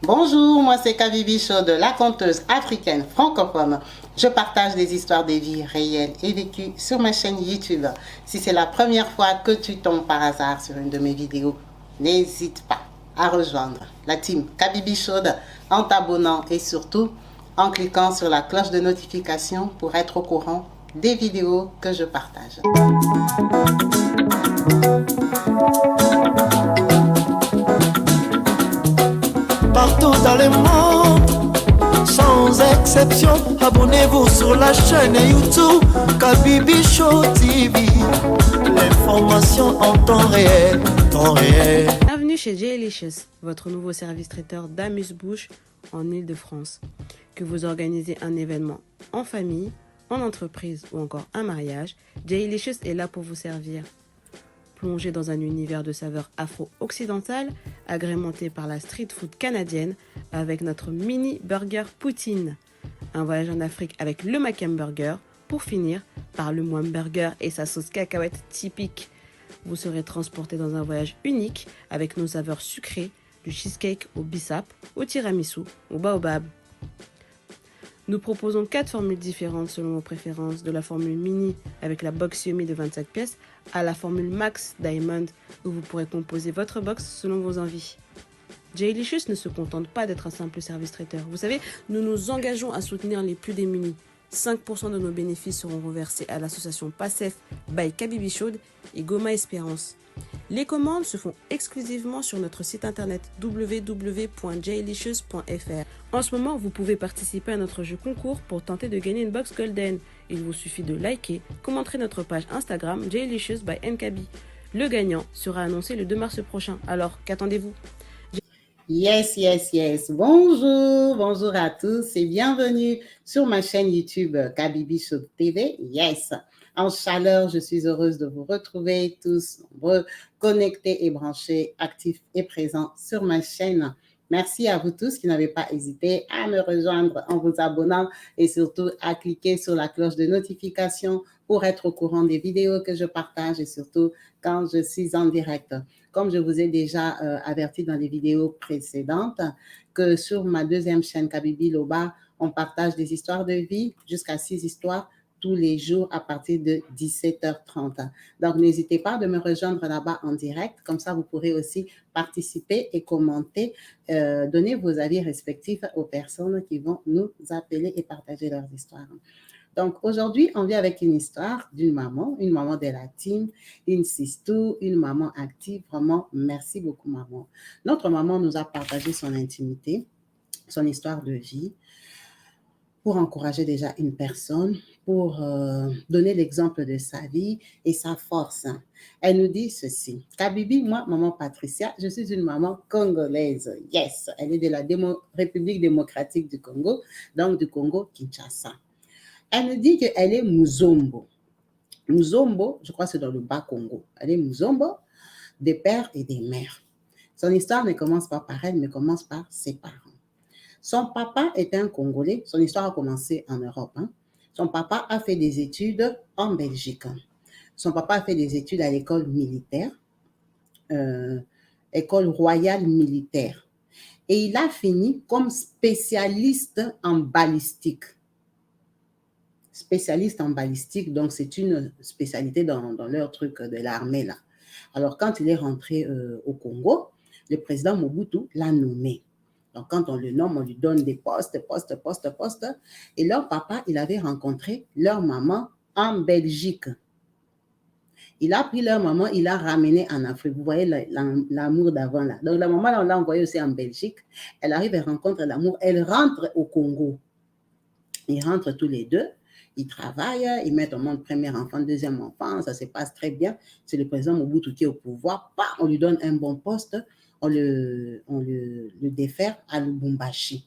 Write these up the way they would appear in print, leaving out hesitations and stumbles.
Bonjour, moi c'est Kabibi Show de la conteuse africaine francophone. Je partage des histoires de vie réelles et vécues sur ma chaîne YouTube. Si c'est la première fois que tu tombes par hasard sur une de mes vidéos, n'hésite pas à rejoindre la team Kabibi Show en t'abonnant et surtout en cliquant sur la cloche de notification pour être au courant des vidéos que je partage. Partout dans le monde, sans exception, abonnez-vous sur la chaîne YouTube Kabibi Show TV. L'information en temps réel, Bienvenue chez Jaylicious, votre nouveau service traiteur d'amuse-bouche en Île-de-France. Que vous organisez un événement en famille, en entreprise ou encore un mariage, Jaylicious est là pour vous servir. Plongé dans un univers de saveurs afro-occidentales, agrémenté par la street food canadienne avec notre mini burger poutine. Un voyage en Afrique avec le Macam Burger, pour finir par le Mwam Burger et sa sauce cacahuète typique. Vous serez transporté dans un voyage unique avec nos saveurs sucrées, du cheesecake au bissap, au tiramisu, au baobab. Nous proposons 4 formules différentes selon vos préférences, de la formule mini avec la box Yomi de 25 pièces à la formule Max Diamond où vous pourrez composer votre box selon vos envies. Jaylicious ne se contente pas d'être un simple service traiteur. Vous savez, nous nous engageons à soutenir les plus démunis. 5% de nos bénéfices seront reversés à l'association PASSEF by Kabibi Show et Goma Espérance. Les commandes se font exclusivement sur notre site internet www.jaylicious.fr. En ce moment, vous pouvez participer à notre jeu concours pour tenter de gagner une box Golden. Il vous suffit de liker, commenter notre page Instagram Jaylicious by Nkabi. Le gagnant sera annoncé le 2 mars prochain. Alors, qu'attendez-vous? Yes. Bonjour à tous et bienvenue sur ma chaîne YouTube Kabibi Show TV. Yes. En chaleur, je suis heureuse de vous retrouver tous nombreux, connectés et branchés, actifs et présents sur ma chaîne. Merci à vous tous qui n'avez pas hésité à me rejoindre en vous abonnant et surtout à cliquer sur la cloche de notification pour être au courant des vidéos que je partage et surtout quand je suis en direct. Comme je vous ai déjà averti dans les vidéos précédentes, que sur ma deuxième chaîne Kabibi Loba, on partage des histoires de vie, jusqu'à 6 histoires tous les jours à partir de 17h30. Donc, n'hésitez pas de me rejoindre là-bas en direct. Comme ça, vous pourrez aussi participer et commenter, donner vos avis respectifs aux personnes qui vont nous appeler et partager leurs histoires. Donc, aujourd'hui, on vient avec une histoire d'une maman, une maman de la team, une sistou, une maman active. Vraiment, merci beaucoup, maman. Notre maman nous a partagé son intimité, son histoire de vie, pour encourager déjà une personne, pour donner l'exemple de sa vie et sa force. Elle nous dit ceci. Kabibi, moi, maman Patricia, je suis une maman congolaise. Yes, elle est de la République démocratique du Congo, donc du Congo-Kinshasa. Elle nous dit qu'elle est Muzombo. Muzombo, je crois que c'est dans le Bas-Congo. Elle est Muzombo, des pères et des mères. Son histoire ne commence pas par elle, mais commence par ses parents. Son papa était un Congolais. Son histoire a commencé en Europe. Son papa a fait des études en Belgique. Son papa a fait des études à l'école militaire, école royale militaire. Et il a fini comme spécialiste en balistique. Spécialiste en balistique, donc c'est une spécialité dans leur truc de l'armée là. Alors quand il est rentré au Congo, le président Mobutu l'a nommé. Donc quand on le nomme, on lui donne des postes. Et leur papa, il avait rencontré leur maman en Belgique. Il a pris leur maman, il l'a ramené en Afrique. Vous voyez l'amour d'avant là. Donc la maman, on l'a envoyée aussi en Belgique. Elle arrive, elle rencontre l'amour. Elle rentre au Congo. Ils rentrent tous les deux. Ils travaillent, ils mettent au monde premier enfant, deuxième enfant, ça se passe très bien. C'est le président Mobutu qui est au pouvoir. On lui donne un bon poste, on le défère à Lubumbashi.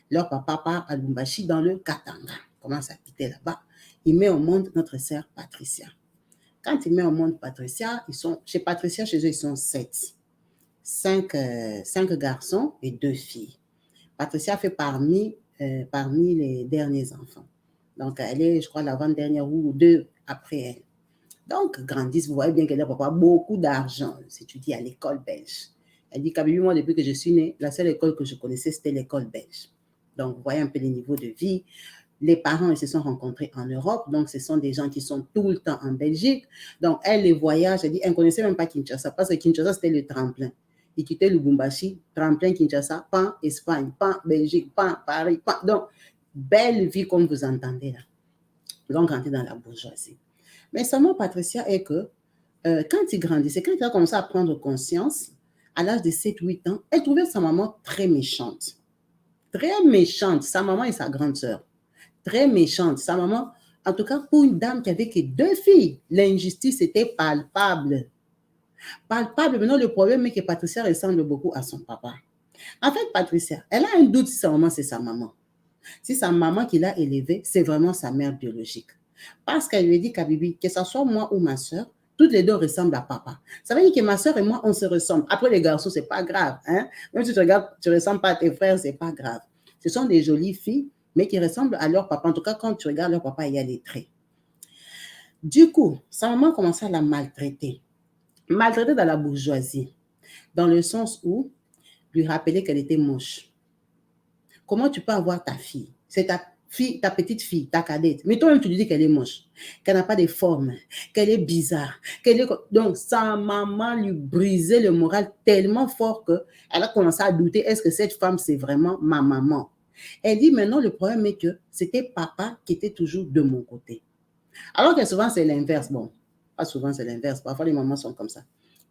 Leur papa part à Lubumbashi dans le Katanga. Commence à quitter là-bas. Il met au monde notre sœur Patricia. Quand il met au monde Patricia, chez Patricia, chez eux, ils sont 7. 5 garçons et 2 filles. Patricia fait parmi les derniers enfants. Donc, elle est, je crois, l'avant-dernière ou 2 après elle. Donc, grandissent, vous voyez bien qu'elle a beaucoup d'argent. Elle s'étudie à l'école belge. Elle dit, Kabibi, moi, depuis que je suis née, la seule école que je connaissais, c'était l'école belge. Donc, vous voyez un peu les niveaux de vie. Les parents, ils se sont rencontrés en Europe, donc ce sont des gens qui sont tout le temps en Belgique. Donc, elle, les voyages, elle dit, elle ne connaissait même pas Kinshasa, parce que Kinshasa, c'était le tremplin. Ils quittaient Lubumbashi, tremplin Kinshasa, pan Espagne, pan Belgique, pan Paris, pan. Donc, belle vie comme vous entendez là. Donc, rentrer dans la bourgeoisie. Mais seulement, Patricia, est que quand il grandissait, quand il a commencé à prendre conscience, à l'âge de 7-8 ans, elle trouvait sa maman très méchante. Très méchante, sa maman et sa grande sœur. Très méchante. Sa maman, en tout cas, pour une dame qui avait que 2 filles, l'injustice était palpable. Palpable. Maintenant, le problème est que Patricia ressemble beaucoup à son papa. En fait, Patricia, elle a un doute si sa maman, c'est sa maman. Si sa maman qui l'a élevée, c'est vraiment sa mère biologique. Parce qu'elle lui dit, Kabibi, que ce soit moi ou ma soeur, toutes les deux ressemblent à papa. Ça veut dire que ma soeur et moi, on se ressemble. Après, les garçons, c'est pas grave. Hein? Même si tu regardes, tu ne ressembles pas à tes frères, c'est pas grave. Ce sont des jolies filles, mais qui ressemblent à leur papa. En tout cas, quand tu regardes leur papa, il y a les traits. Du coup, sa maman commençait à la maltraiter. Maltraiter dans la bourgeoisie. Dans le sens où lui rappeler qu'elle était moche. Comment tu peux avoir ta fille? C'est ta fille, ta petite fille, ta cadette. Mais toi-même, tu lui dis qu'elle est moche, qu'elle n'a pas de forme, qu'elle est bizarre. Donc, sa maman lui brisait le moral tellement fort qu'elle a commencé à douter, est-ce que cette femme, c'est vraiment ma maman? Elle dit, maintenant, le problème est que c'était papa qui était toujours de mon côté. Alors que souvent, c'est l'inverse. Bon, pas souvent, c'est l'inverse. Parfois, les mamans sont comme ça.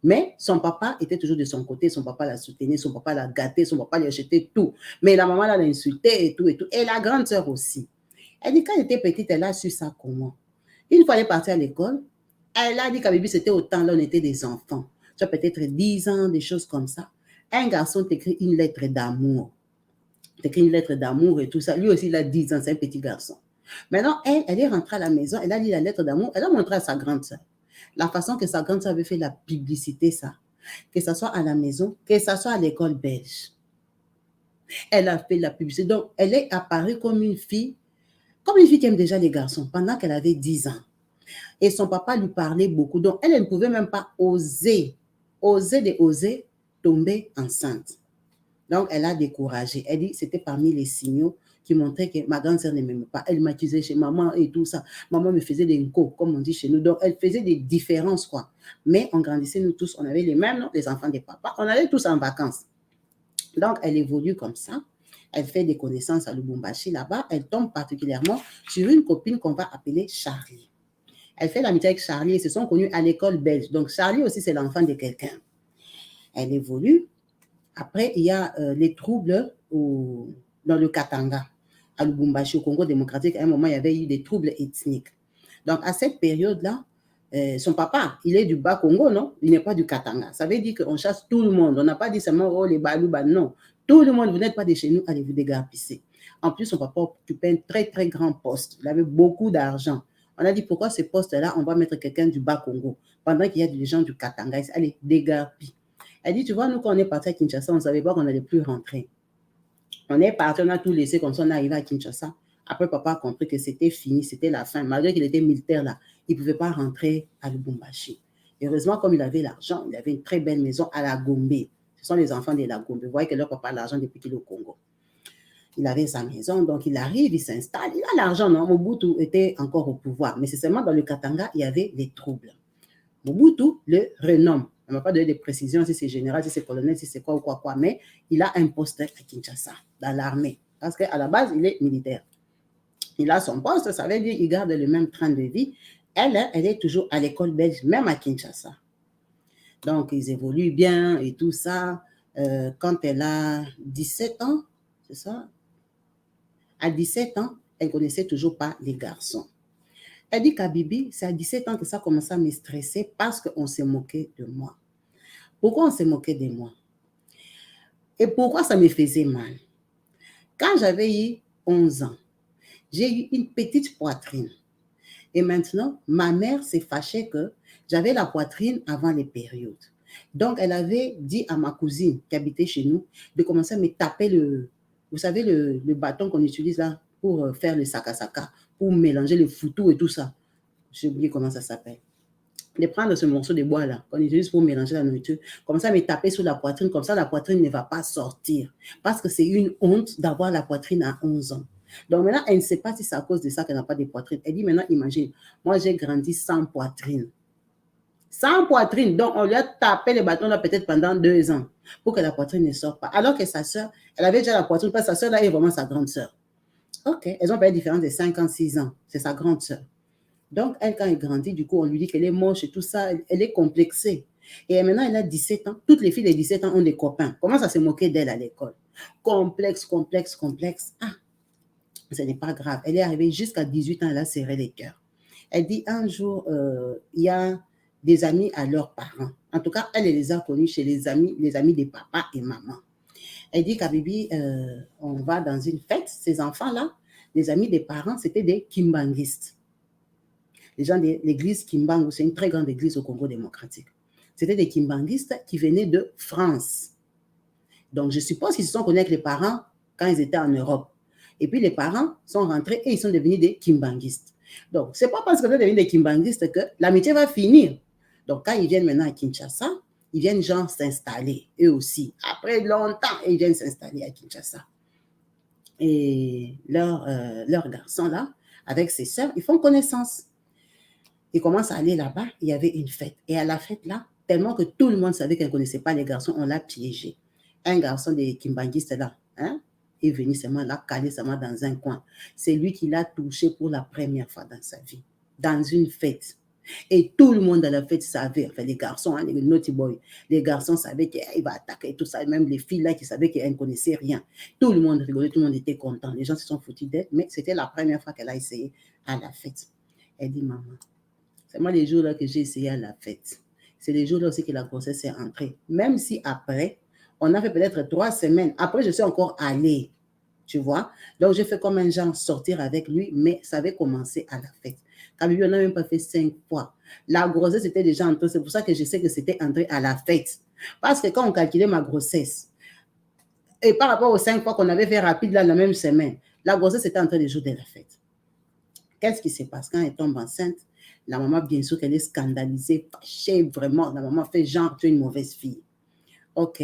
Mais son papa était toujours de son côté, son papa la soutenait, son papa la gâtait, son papa lui achetait tout. Mais la maman l'a insulté et tout et tout. Et la grande sœur aussi. Elle dit, quand elle était petite, elle a su ça comment? Une fois elle est partie à l'école, elle a dit qu'à Bibi, c'était au temps là, on était des enfants. Tu as peut-être 10 ans, des choses comme ça. Un garçon t'écrit une lettre d'amour. T'écrit une lettre d'amour et tout ça. Lui aussi, il a 10 ans, c'est un petit garçon. Maintenant, elle est rentrée à la maison, elle a lu la lettre d'amour, elle a montré à sa grande sœur. La façon que sa grande sœur avait fait la publicité, ça, que ce soit à la maison, que ce soit à l'école belge. Elle a fait la publicité. Donc, elle est apparue comme une fille qui aime déjà les garçons, pendant qu'elle avait 10 ans. Et son papa lui parlait beaucoup. Donc, elle ne pouvait même pas oser tomber enceinte. Donc, elle a découragé. Elle dit, c'était parmi les signaux qui montraient que ma grande sœur ne m'aimait pas. Elle m'accusait chez maman et tout ça. Maman me faisait des nkos, comme on dit chez nous. Donc, elle faisait des différences, quoi. Mais on grandissait, nous tous, on avait les mêmes noms, les enfants des papas. On allait tous en vacances. Donc, elle évolue comme ça. Elle fait des connaissances à Lubumbashi, là-bas. Elle tombe particulièrement sur une copine qu'on va appeler Charlie. Elle fait l'amitié avec Charlie et se sont connus à l'école belge. Donc, Charlie aussi, c'est l'enfant de quelqu'un. Elle évolue. Après, il y a les troubles dans le Katanga, à Lubumbashi, au Congo démocratique. À un moment, il y avait eu des troubles ethniques. Donc, à cette période-là, son papa, il est du Bas-Congo, non? Il n'est pas du Katanga. Ça veut dire qu'on chasse tout le monde. On n'a pas dit seulement, oh, les Balouba, non. Tout le monde, vous n'êtes pas de chez nous, allez vous dégarpisser. En plus, son papa occupait un très, très grand poste. Il avait beaucoup d'argent. On a dit, pourquoi ce poste-là, on va mettre quelqu'un du Bas-Congo, pendant qu'il y a des gens du Katanga. Allez, dégarpis. Elle dit, tu vois, nous, quand on est parti à Kinshasa, on ne savait pas qu'on n'allait plus rentrer. On est parti, on a tout laissé comme ça, on est arrivé à Kinshasa. Après, papa a compris que c'était fini, c'était la fin. Malgré qu'il était militaire là, il ne pouvait pas rentrer à Lubumbashi. Heureusement, comme il avait l'argent, il avait une très belle maison à la Gombe. Ce sont les enfants de la Gombe. Vous voyez que leur papa a l'argent depuis qu'il est au Congo. Il avait sa maison, donc il arrive, il s'installe. Il a l'argent, non? Mobutu était encore au pouvoir. Mais c'est seulement dans le Katanga, il y avait les troubles. Mobutu le renomme. On ne va pas donner des précisions si c'est général, si c'est colonel, si c'est quoi ou quoi, mais il a un poste à Kinshasa, dans l'armée. Parce qu'à la base, il est militaire. Il a son poste, ça veut dire qu'il garde le même train de vie. Elle est toujours à l'école belge, même à Kinshasa. Donc, ils évoluent bien et tout ça. Quand elle a 17 ans, c'est ça? À 17 ans, elle ne connaissait toujours pas les garçons. Elle dit qu'à Bibi, c'est à 17 ans que ça commençait à me stresser parce qu'on s'est moqué de moi. Pourquoi on s'est moqué de moi? Et pourquoi ça me faisait mal? Quand j'avais eu 11 ans, j'ai eu une petite poitrine. Et maintenant, ma mère s'est fâchée que j'avais la poitrine avant les périodes. Donc, elle avait dit à ma cousine qui habitait chez nous de commencer à me taper vous savez, le bâton qu'on utilise là pour faire le saka-saka, pour mélanger le foutou et tout ça. J'ai oublié comment ça s'appelle. de prendre ce morceau de bois là, qu'on utilise pour mélanger la nourriture, comme ça, me taper sur la poitrine, comme ça, la poitrine ne va pas sortir. Parce que c'est une honte d'avoir la poitrine à 11 ans. Donc maintenant, elle ne sait pas si c'est à cause de ça qu'elle n'a pas de poitrine. Elle dit maintenant, imagine, moi j'ai grandi sans poitrine. Sans poitrine, donc on lui a tapé le bâton là peut-être pendant 2 ans pour que la poitrine ne sorte pas. Alors que sa soeur, elle avait déjà la poitrine, parce que sa soeur là est vraiment sa grande soeur. Ok, elles ont pas une différence de 56 ans, c'est sa grande soeur. Donc, elle, quand elle grandit, du coup, on lui dit qu'elle est moche et tout ça, elle est complexée. Et maintenant, elle a 17 ans. Toutes les filles de 17 ans ont des copains. Commence à se moquer d'elle à l'école. Complexe, complexe, complexe. Ah, ce n'est pas grave. Elle est arrivée jusqu'à 18 ans, elle a serré les cœurs. Elle dit un jour, il y a des amis à leurs parents. En tout cas, elle les a connus chez les amis des papas et maman. Elle dit qu'Abibi, on va dans une fête. Ces enfants-là, les amis des parents, c'était des kimbanguistes. Les gens de l'église Kimbangu, c'est une très grande église au Congo démocratique. C'était des kimbanguistes qui venaient de France. Donc, je suppose qu'ils se sont connus avec les parents quand ils étaient en Europe. Et puis, les parents sont rentrés et ils sont devenus des kimbanguistes. Donc, ce n'est pas parce que vous êtes devenus des kimbanguistes que l'amitié va finir. Donc, quand ils viennent maintenant à Kinshasa, ils viennent genre s'installer, eux aussi. Après longtemps, ils viennent s'installer à Kinshasa. Et leur garçon là, avec ses sœurs, ils font connaissance. Ils commencent à aller là-bas, il y avait une fête. Et à la fête là, tellement que tout le monde savait qu'elle ne connaissait pas les garçons, on l'a piégé. Un garçon des kimbanguistes là, est venu seulement là, calé seulement dans un coin. C'est lui qui l'a touché pour la première fois dans sa vie, dans une fête. Et tout le monde à la fête savait, enfin les garçons, les naughty boys, les garçons savaient qu'il va attaquer tout ça, même les filles là qui savaient qu'elles ne connaissaient rien. Tout le monde rigolait, tout le monde était content. Les gens se sont foutus d'elle, mais c'était la première fois qu'elle a essayé à la fête. Elle dit, maman, c'est moi les jours là que j'ai essayé à la fête. C'est les jours là aussi que la grossesse est entrée. Même si après, on a fait peut-être 3 semaines. Après, je suis encore allée. Tu vois? Donc, j'ai fait comme un genre sortir avec lui, mais ça avait commencé à la fête. Quand lui, on n'a même pas fait 5 fois. La grossesse était déjà entrée. C'est pour ça que je sais que c'était entré à la fête. Parce que quand on calculait ma grossesse, et par rapport aux 5 fois qu'on avait fait rapide là, la même semaine, la grossesse était entrée les jours de la fête. Qu'est-ce qui se passe quand elle tombe enceinte? La maman, bien sûr, qu'elle est scandalisée, fâchée, vraiment. La maman fait genre, tu es une mauvaise fille. OK.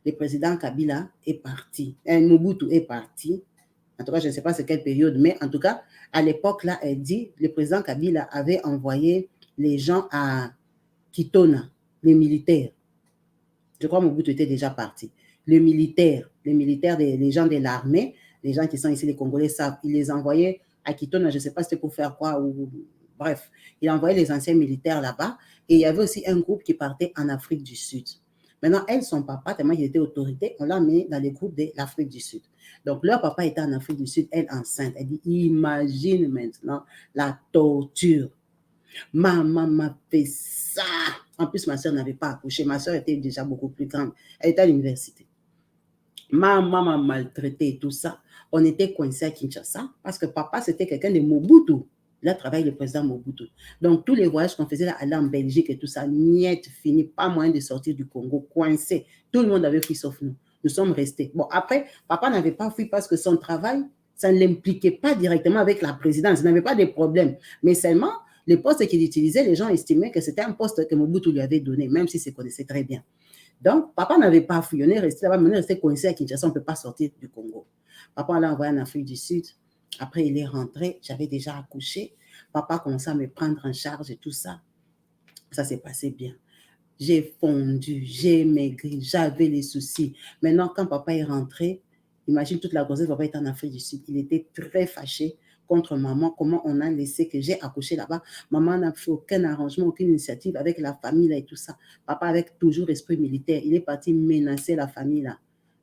Le président Kabila est parti. Mobutu est parti. En tout cas, je ne sais pas c'est quelle période, mais en tout cas, à l'époque, là, elle dit, le président Kabila avait envoyé les gens à Kitona, les militaires. Je crois que Mobutu était déjà parti. Les militaires, les gens de l'armée, les gens qui sont ici, les Congolais savent, il les envoyait à Kitona, je ne sais pas si c'était pour faire quoi, ou bref, il envoyait les anciens militaires là-bas, et il y avait aussi un groupe qui partait en Afrique du Sud. Maintenant, elle, son papa, tellement qu'il était autorité, on l'a mis dans les groupes de l'Afrique du Sud. Donc, leur papa était en Afrique du Sud, elle enceinte. Elle dit, imagine maintenant la torture. Maman m'a fait ça. En plus, ma soeur n'avait pas accouché. Ma soeur était déjà beaucoup plus grande. Elle était à l'université. Maman m'a maltraité et tout ça. On était coincés à Kinshasa parce que papa, c'était quelqu'un de Mobutu. Il a travaillé le président Mobutu. Donc, tous les voyages qu'on faisait là, aller en Belgique et tout ça, niet, fini, pas moyen de sortir du Congo, coincé. Tout le monde avait fui sauf nous. Nous sommes restés. Bon, après, papa n'avait pas fui parce que son travail, ça ne l'impliquait pas directement avec la présidence. Il n'avait pas de problème. Mais seulement, les postes qu'il utilisait, les gens estimaient que c'était un poste que Mobutu lui avait donné, même s'il se connaissait très bien. Donc, papa n'avait pas fui. On est resté là-bas, mais on est resté coincé à Kinshasa, on ne peut pas sortir du Congo. Papa l'a envoyé en Afrique du Sud. Après, il est rentré. J'avais déjà accouché. Papa commençait à me prendre en charge et tout ça. Ça s'est passé bien. J'ai fondu, j'ai maigri, j'avais les soucis. Maintenant, quand papa est rentré, imagine toute la grossesse, papa était en Afrique du Sud. Il était très fâché contre maman, comment on a laissé que j'ai accouché là-bas. Maman n'a fait aucun arrangement, aucune initiative avec la famille là et tout ça. Papa avec toujours esprit militaire, il est parti menacer la famille là.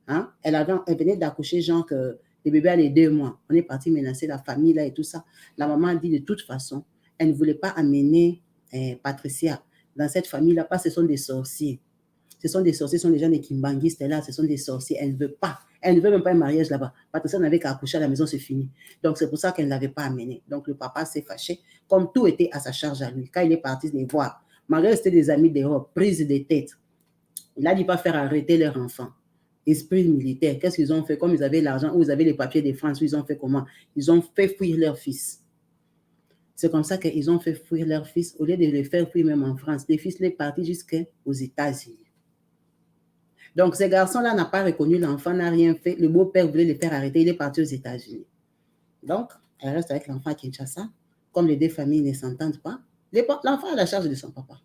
Hein? Elle venait d'accoucher genre que le bébé a les 2 mois. On est parti menacer la famille là et tout ça. La maman a dit de toute façon, elle ne voulait pas amener Patricia dans cette famille-là, parce que ce sont des sorciers. Ce sont des sorciers, ce sont des gens des kimbanguistes là, ce sont des sorciers. Elle ne veut pas. Elle ne veut même pas un mariage là-bas. Patricia n'avait qu'à accoucher à la maison, c'est fini. Donc, c'est pour ça qu'elle ne l'avait pas amené. Donc, le papa s'est fâché, comme tout était à sa charge à lui. Quand il est parti les voir, malgré c'était des amis d'Europe, prise de tête, il a dit pas faire arrêter leur enfant. Esprit militaire, qu'est-ce qu'ils ont fait? Comme ils avaient l'argent ou ils avaient les papiers de France, ils ont fait comment? Ils ont fait fuir leur fils. C'est comme ça qu'ils ont fait fuir leur fils. Au lieu de les faire fuir même en France, les fils sont partis jusqu'aux États-Unis. Donc, ce garçon-là n'a pas reconnu l'enfant, n'a rien fait. Le beau-père voulait le faire arrêter, il est parti aux États-Unis. Donc, elle reste avec l'enfant à Kinshasa. Comme les deux familles ne s'entendent pas, l'enfant a la charge de son papa.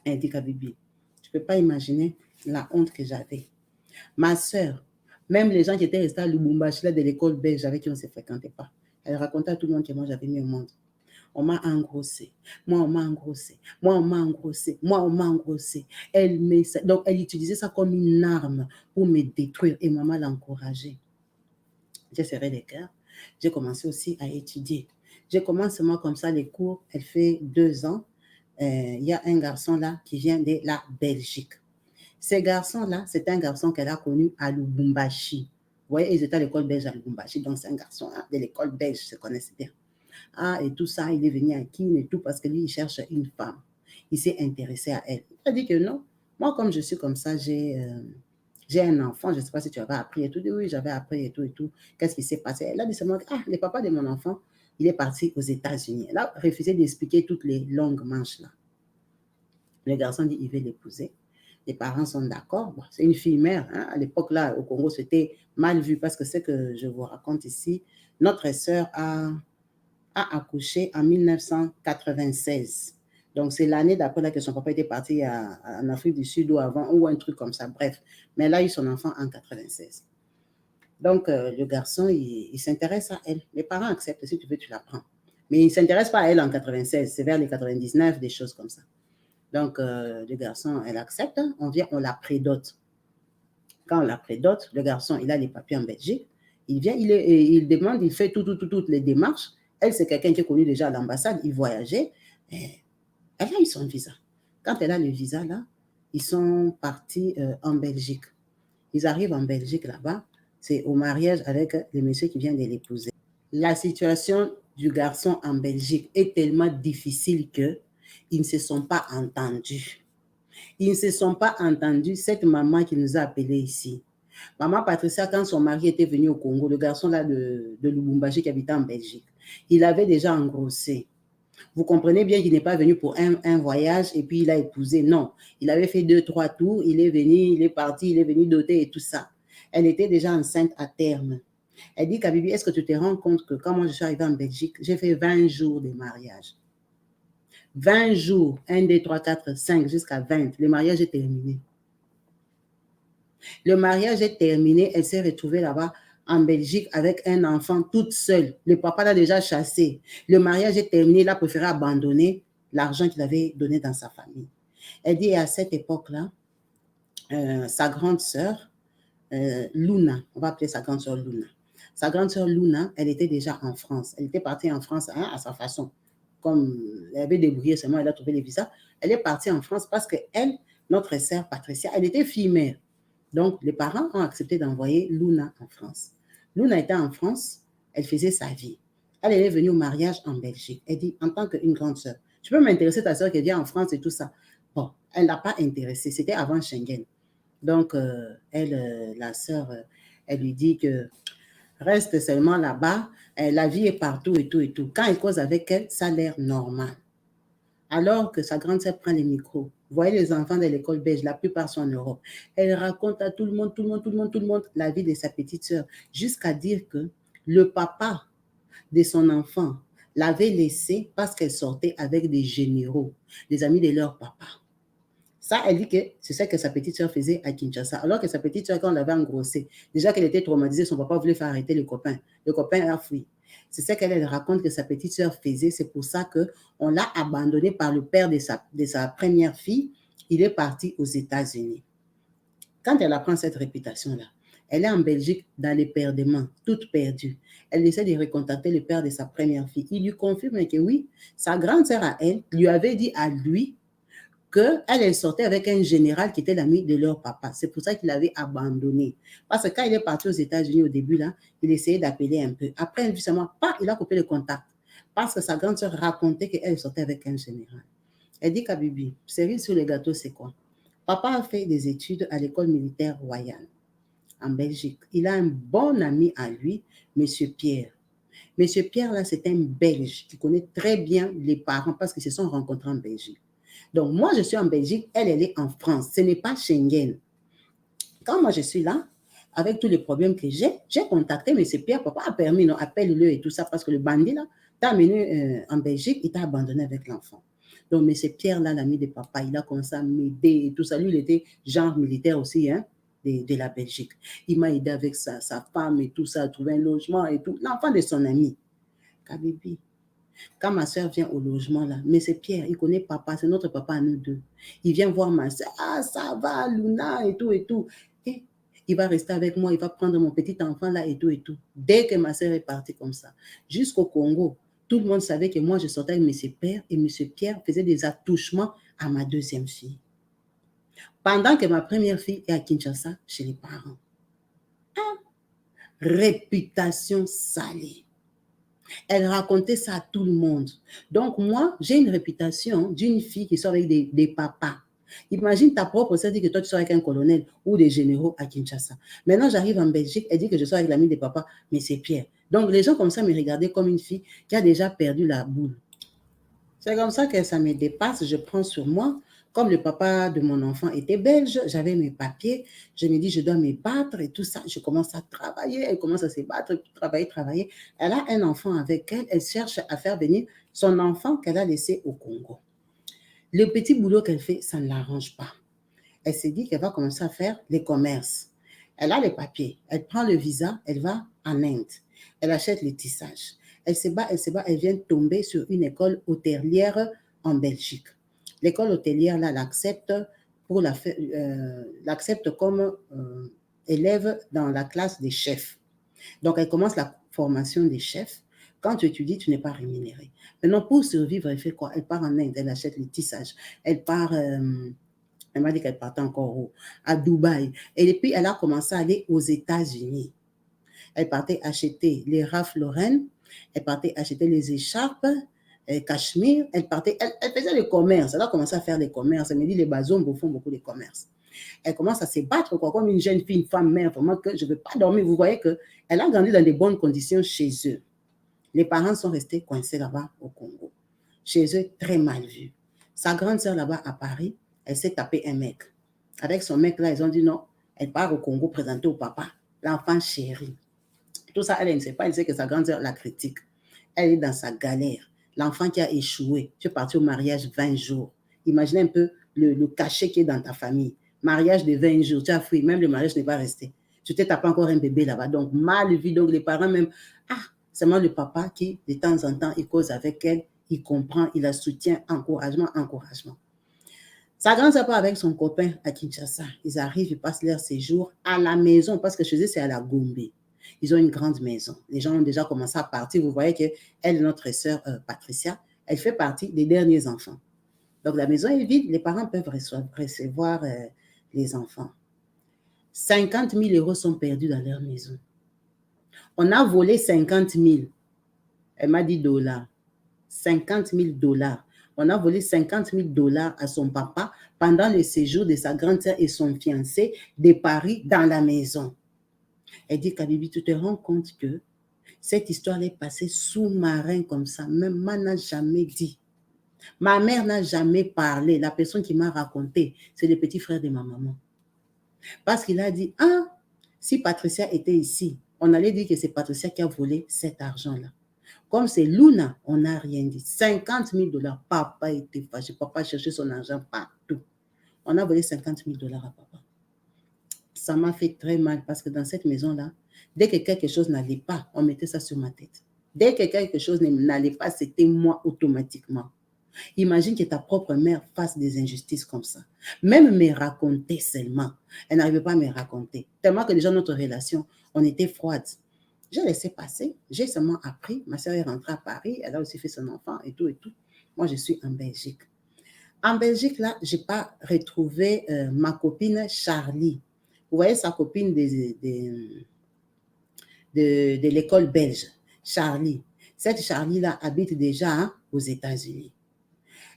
Elle dit qu'à Bibi, tu ne peux pas imaginer la honte que j'avais. Ma soeur, même les gens qui étaient restés à Lubumbashi, là, de l'école belge, avec qui on ne se fréquentait pas, elle racontait à tout le monde que moi, j'avais mis au monde. On m'a engrossé. Moi, on m'a engrossé. Moi, on m'a engrossé. Moi, on m'a engrossé. Donc, elle utilisait ça comme une arme pour me détruire. Et maman l'a encouragée. J'ai serré les cœurs. J'ai commencé aussi à étudier. J'ai commencé, moi, comme ça, les cours. Elle fait 2 ans. Il y a un garçon là qui vient de la Belgique. Ce garçon-là, c'est un garçon qu'elle a connu à Lubumbashi. Vous voyez, ils étaient à l'école belge à Lubumbashi. Donc, c'est un garçon de l'école belge, se connaissent bien. Ah, et tout ça, il est venu à Kin et tout parce que lui, il cherche une femme. Il s'est intéressé à elle. Il a dit que non. Moi, comme je suis comme ça, j'ai un enfant, je ne sais pas si tu avais appris et tout. Oui, j'avais appris et tout et tout. Qu'est-ce qui s'est passé? Elle a dit seulement, le papa de mon enfant, il est parti aux États-Unis. Elle a refusé d'expliquer toutes les longues manches là. Le garçon dit, il veut l'épouser. Les parents sont d'accord. Bon, c'est une fille mère. Hein. À l'époque là, au Congo, c'était mal vu parce que ce que je vous raconte ici, notre sœur a accouché en 1996. Donc, c'est l'année d'après là que son papa était parti en Afrique du Sud ou avant, ou un truc comme ça, bref. Mais elle a eu son enfant en 96. Donc, le garçon, il s'intéresse à elle. Les parents acceptent, si tu veux, tu la prends. Mais il ne s'intéresse pas à elle en 96, c'est vers les 99, des choses comme ça. Donc, le garçon, elle accepte, on vient, on la prédote. Quand on la prédote, le garçon, il a les papiers en Belgique, il vient, il demande, il fait toutes les démarches. Elle, c'est quelqu'un qui est connu déjà à l'ambassade, il voyageait. Elle a eu son visa. Quand elle a le visa, là, ils sont partis en Belgique. Ils arrivent en Belgique, là-bas, c'est au mariage avec le monsieur qui vient de l'épouser. La situation du garçon en Belgique est tellement difficile qu'ils ne se sont pas entendus. Ils ne se sont pas entendus, cette maman qui nous a appelés ici. Maman Patricia, quand son mari était venu au Congo, le garçon là de Lubumbashi qui habitait en Belgique, il avait déjà engrossé. Vous comprenez bien qu'il n'est pas venu pour un voyage et puis il a épousé. Non, il avait fait 2-3 tours, il est venu, il est parti, il est venu doter et tout ça. Elle était déjà enceinte à terme. Elle dit, Kabibi, est-ce que tu te rends compte que quand moi je suis arrivée en Belgique, j'ai fait 20 jours de mariage. 20 jours, 1, 2, 3, 4, 5, jusqu'à 20. Le mariage est terminé. Le mariage est terminé, elle s'est retrouvée là-bas en Belgique avec un enfant toute seule. Le papa l'a déjà chassé. Le mariage est terminé, il a préféré abandonner l'argent qu'il avait donné dans sa famille. Elle dit à cette époque-là, sa grande sœur, Luna, on va appeler sa grande sœur Luna. Sa grande sœur Luna, elle était déjà en France. Elle était partie en France à sa façon. Comme elle avait débrouillé seulement, elle a trouvé les visas. Elle est partie en France parce qu'elle, notre sœur Patricia, elle était fille-mère. Donc, les parents ont accepté d'envoyer Luna en France. Luna était en France, elle faisait sa vie. Elle est venue au mariage en Belgique. Elle dit, en tant qu'une grande sœur, tu peux m'intéresser ta sœur qui vient en France et tout ça. Bon, elle ne l'a pas intéressée, c'était avant Schengen. Donc, la sœur, elle lui dit que reste seulement là-bas, la vie est partout et tout et tout. Quand elle cause avec elle, ça a l'air normal. Alors que sa grande sœur prend les micros. Vous voyez les enfants de l'école belge, la plupart sont en Europe. Elle raconte à tout le monde la vie de sa petite sœur, jusqu'à dire que le papa de son enfant l'avait laissée parce qu'elle sortait avec des généraux, des amis de leur papa. Ça, elle dit que c'est ça que sa petite sœur faisait à Kinshasa. Alors que sa petite sœur, quand on l'avait engrossée, déjà qu'elle était traumatisée, son papa voulait faire arrêter le copain. Le copain a fui. C'est ça qu'elle raconte que sa petite sœur faisait. C'est pour ça qu'on l'a abandonnée par le père de sa première fille. Il est parti aux États-Unis. Quand elle apprend cette réputation-là, elle est en Belgique dans les perdements, toute perdue. Elle essaie de recontacter le père de sa première fille. Il lui confirme que oui, sa grande sœur à elle lui avait dit à lui qu'elle sortait avec un général qui était l'ami de leur papa. C'est pour ça qu'il l'avait abandonné. Parce que quand il est parti aux États-Unis au début, là, il essayait d'appeler un peu. Après, justement, il a coupé le contact. Parce que sa grande sœur racontait qu'elle sortait avec un général. Elle dit, Kabibi, cerise sur le gâteau, c'est quoi? Papa a fait des études à l'école militaire royale en Belgique. Il a un bon ami à lui, M. Pierre. Monsieur Pierre, là, c'est un Belge qui connaît très bien les parents parce qu'ils se sont rencontrés en Belgique. Donc, moi, je suis en Belgique, elle est en France. Ce n'est pas Schengen. Quand moi, je suis là, avec tous les problèmes que j'ai contacté M. Pierre. Papa a permis, non, appelle-le et tout ça, parce que le bandit, là, t'a amené en Belgique, il t'a abandonné avec l'enfant. Donc, M. Pierre, là, l'ami de papa, il a commencé à m'aider et tout ça. Lui, il était genre militaire aussi, hein, de la Belgique. Il m'a aidé avec sa femme et tout ça, à trouver un logement et tout. L'enfant de son ami. Kabibi. Quand ma soeur vient au logement, là, mais c'est Pierre, il connaît papa, c'est notre papa à nous deux. Il vient voir ma soeur, ah, ça va, Luna, et tout, et tout. Et il va rester avec moi, il va prendre mon petit enfant là, et tout, et tout. Dès que ma soeur est partie comme ça, jusqu'au Congo, tout le monde savait que moi, je sortais avec M. Pierre, et M. Pierre faisait des attouchements à ma deuxième fille. Pendant que ma première fille est à Kinshasa, chez les parents. Ah, réputation salée. Elle racontait ça à tout le monde. Donc, moi, j'ai une réputation d'une fille qui sort avec des papas. Imagine ta propre sœur dit que toi, tu sors avec un colonel ou des généraux à Kinshasa. Maintenant, j'arrive en Belgique, elle dit que je sors avec l'ami des papas, mais c'est Pierre. Donc, les gens comme ça me regardaient comme une fille qui a déjà perdu la boule. C'est comme ça que ça me dépasse, je prends sur moi. Comme le papa de mon enfant était belge, j'avais mes papiers, je me dis je dois me battre et tout ça. Je commence à travailler, elle commence à se battre, travailler. Elle a un enfant avec elle, elle cherche à faire venir son enfant qu'elle a laissé au Congo. Le petit boulot qu'elle fait, ça ne l'arrange pas. Elle s'est dit qu'elle va commencer à faire les commerces. Elle a les papiers, elle prend le visa, elle va en Inde. Elle achète les tissages. Elle se bat, elle vient tomber sur une école hôtelière en Belgique. L'école hôtelière, là, l'accepte comme élève dans la classe des chefs. Donc, elle commence la formation des chefs. Quand tu étudies, tu n'es pas rémunéré. Maintenant, pour survivre, elle fait quoi? Elle part en Inde, elle achète les tissages. Elle part, elle m'a dit qu'elle partait encore à Dubaï. Et puis, elle a commencé à aller aux États-Unis. Elle partait acheter les Ralph Lauren, elle partait acheter les écharpes, Cachemire, elle faisait le commerce, elle a commencé à faire les commerces, elle me dit les Bazombo font beaucoup de commerce. Elle commence à se battre quoi, comme une jeune fille, une femme mère, vraiment que je ne veux pas dormir. Vous voyez qu'elle a grandi dans de bonnes conditions chez eux. Les parents sont restés coincés là-bas au Congo. Chez eux, très mal vu. Sa grande sœur là-bas à Paris, elle s'est tapé un mec. Avec son mec là, ils ont dit non, elle part au Congo présenter au papa, l'enfant chéri. Tout ça, elle ne sait pas, elle sait que sa grande sœur la critique. Elle est dans sa galère. L'enfant qui a échoué, tu es parti au mariage 20 jours. Imaginez un peu le cachet qui est dans ta famille. Mariage de 20 jours, tu as fui, même le mariage n'est pas resté. Tu t'es tapé encore un bébé là-bas, donc mal vu. Donc les parents même, c'est moi le papa qui, de temps en temps, il cause avec elle, il comprend, il la soutient, encouragement. Sa grande sœur part avec son copain à Kinshasa. Ils arrivent, ils passent leur séjour à la maison, parce que chez eux, c'est à la Gombe. Ils ont une grande maison. Les gens ont déjà commencé à partir. Vous voyez qu'elle, notre sœur Patricia, elle fait partie des derniers enfants. Donc, la maison est vide. Les parents peuvent recevoir les enfants. 50 000 € sont perdus dans leur maison. On a volé 50 000. Elle m'a dit dollars. 50 000 $. On a volé 50 000 $ à son papa pendant le séjour de sa grande sœur et son fiancé de Paris dans la maison. Elle dit, Kabibi, tu te rends compte que cette histoire est passée sous-marin comme ça. Même moi n'a jamais dit. Ma mère n'a jamais parlé. La personne qui m'a raconté, c'est le petit frère de ma maman. Parce qu'il a dit, si Patricia était ici, on allait dire que c'est Patricia qui a volé cet argent-là. Comme c'est Luna, on n'a rien dit. 50 000 $. Papa était fâché. Papa cherchait son argent partout. On a volé 50 000 $ à papa. Ça m'a fait très mal parce que dans cette maison-là, dès que quelque chose n'allait pas, on mettait ça sur ma tête. Dès que quelque chose n'allait pas, c'était moi automatiquement. Imagine que ta propre mère fasse des injustices comme ça. Même me raconter seulement. Elle n'arrivait pas à me raconter. Tellement que déjà notre relation, on était froide. J'ai laissé passer. J'ai seulement appris. Ma soeur est rentrée à Paris. Elle a aussi fait son enfant et tout et tout. Moi, je suis en Belgique. En Belgique, là, je n'ai pas retrouvé ma copine Charlie. Vous voyez sa copine de l'école belge, Charlie. Cette Charlie-là habite déjà aux États-Unis.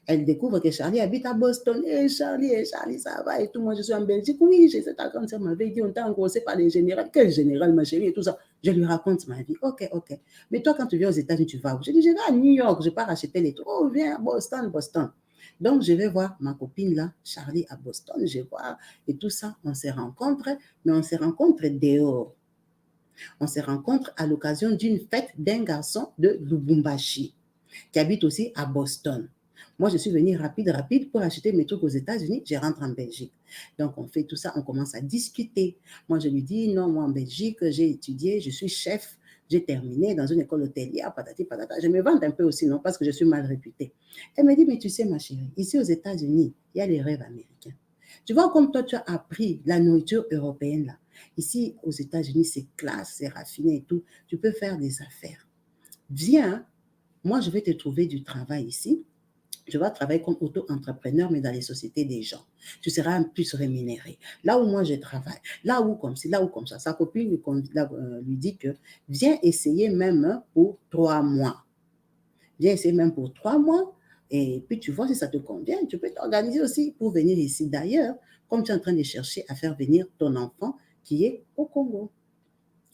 Elle découvre que Charlie habite à Boston. Et Charlie, ça va et tout. Moi, je suis en Belgique. Oui, j'ai cette grande sœur m'avait dit, on t'a engrossé par les généraux. Quel général, ma chérie, et tout ça. Je lui raconte ma vie. OK, OK. Mais toi, quand tu viens aux États-Unis, tu vas où? Je dis, je vais à New York, je pars acheter les trucs. Oh, viens à Boston, Boston. Donc, je vais voir ma copine là, Charlie, à Boston. Je vais voir et tout ça. On se rencontre, mais on se rencontre dehors. On se rencontre à l'occasion d'une fête d'un garçon de Lubumbashi qui habite aussi à Boston. Moi, je suis venue rapide pour acheter mes trucs aux États-Unis. Je rentre en Belgique. Donc, on fait tout ça, on commence à discuter. Moi, je lui dis, non, moi, en Belgique, j'ai étudié, je suis chef, j'ai terminé dans une école hôtelière, patati patata. Je me vante un peu aussi, non, parce que je suis mal réputée. Elle me dit, mais tu sais, ma chérie, ici aux États-Unis, il y a les rêves américains. Tu vois, comme toi, tu as appris la nourriture européenne, là. Ici, aux États-Unis, c'est classe, c'est raffiné et tout. Tu peux faire des affaires. Viens, moi, je vais te trouver du travail ici. Je vais travailler comme auto-entrepreneur, mais dans les sociétés des gens. Tu seras un plus rémunéré. Là où moi, je travaille, là où comme ci, là où comme ça. Sa copine lui dit que viens essayer même pour 3 mois. Viens essayer même pour 3 mois. Et puis, tu vois si ça te convient. Tu peux t'organiser aussi pour venir ici. D'ailleurs, comme tu es en train de chercher à faire venir ton enfant qui est au Congo.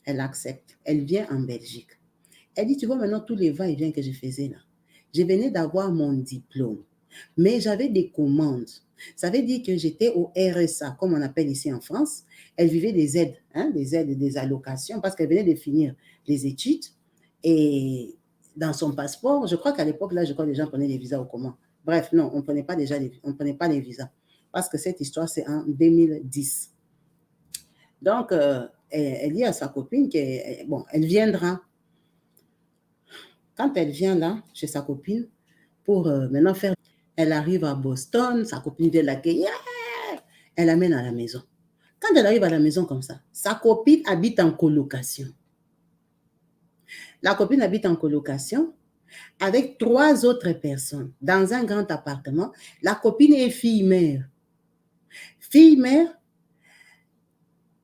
Elle accepte. Elle vient en Belgique. Elle dit, tu vois maintenant tous les va-et-vient que je faisais là. Je venais d'avoir mon diplôme, mais j'avais des commandes. Ça veut dire que j'étais au RSA, comme on appelle ici en France. Elle vivait des aides, des allocations, parce qu'elle venait de finir les études. Et dans son passeport, je crois qu'à l'époque, là, je crois que les gens prenaient les visas ou comment. Bref, non, on ne prenait pas les visas. Parce que cette histoire, c'est en 2010. Donc, elle dit à sa copine qu'elle viendra. Quand elle vient là, chez sa copine, pour maintenant faire, elle arrive à Boston, sa copine vient l'accueillir, elle l'amène à la maison. Quand elle arrive à la maison comme ça, sa copine habite en colocation. La copine habite en colocation avec 3 autres personnes dans un grand appartement. La copine est fille-mère. Fille-mère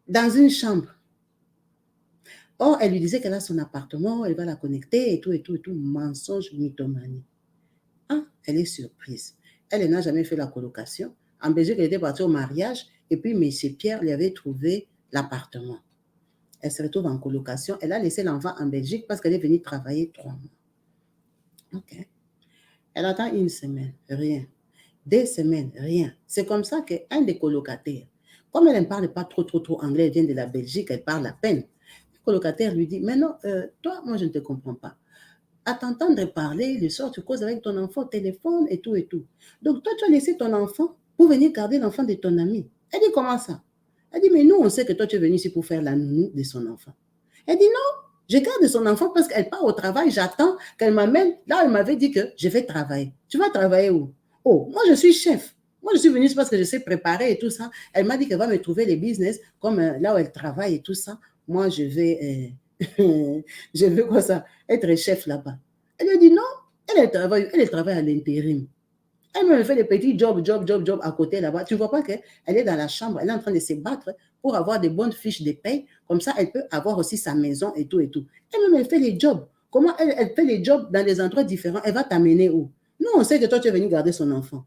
dans une chambre. Or, elle lui disait qu'elle a son appartement, elle va la connecter et tout. Mensonge, mythomanie. Ah, elle est surprise. Elle n'a jamais fait la colocation. En Belgique, elle était partie au mariage et puis M. Pierre lui avait trouvé l'appartement. Elle se retrouve en colocation. Elle a laissé l'enfant en Belgique parce qu'elle est venue travailler 3 mois. OK. Elle attend 1 semaine, rien. 2 semaines, rien. C'est comme ça qu'un des colocataires, comme elle ne parle pas trop anglais, elle vient de la Belgique, elle parle à peine. Le colocataire lui dit, mais non, toi, moi, je ne te comprends pas. À t'entendre parler, le soir, tu causes avec ton enfant au téléphone et tout. Donc, toi, tu as laissé ton enfant pour venir garder l'enfant de ton ami. Elle dit, comment ça? Elle dit, mais nous, on sait que toi, tu es venu ici pour faire la nounou de son enfant. Elle dit, non, je garde son enfant parce qu'elle part au travail, j'attends qu'elle m'amène. Là, elle m'avait dit que je vais travailler. Tu vas travailler où? Oh, moi, je suis chef. Moi, je suis venue parce que je sais préparer et tout ça. Elle m'a dit qu'elle va me trouver les business, comme là où elle travaille et tout ça. Moi, je vais... je veux quoi ça? Être chef là-bas. Elle a dit non, elle travaille à l'intérim. Elle me fait des petits jobs à côté là-bas. Tu ne vois pas qu'elle est dans la chambre, elle est en train de se battre pour avoir des bonnes fiches de paye. Comme ça, elle peut avoir aussi sa maison et tout. Elle fait les jobs. Comment elle fait les jobs dans des endroits différents? Elle va t'amener où? Nous, on sait que toi, tu es venu garder son enfant.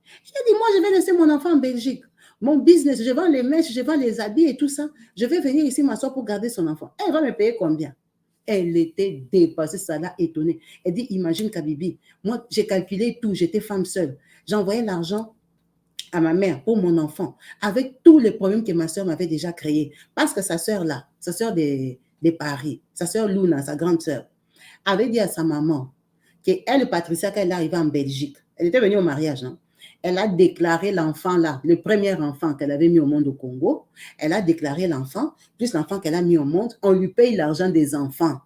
Elle dit, moi, je vais laisser mon enfant en Belgique. Mon business, je vends les mèches, je vends les habits et tout ça. Je vais venir ici m'asseoir pour garder son enfant. Elle va me payer combien? Elle était dépassée, ça l'a étonnée. Elle dit, imagine Kabibi, moi j'ai calculé tout, j'étais femme seule. J'envoyais l'argent à ma mère pour mon enfant, avec tous les problèmes que ma soeur m'avait déjà créés. Parce que sa soeur là, sa soeur de Paris, sa soeur Luna, sa grande soeur, avait dit à sa maman qu'elle, Patricia, quand elle est arrivée en Belgique, elle était venue au mariage, non? Elle a déclaré l'enfant là, le premier enfant qu'elle avait mis au monde au Congo. Elle a déclaré l'enfant, plus l'enfant qu'elle a mis au monde. On lui paye l'argent des enfants.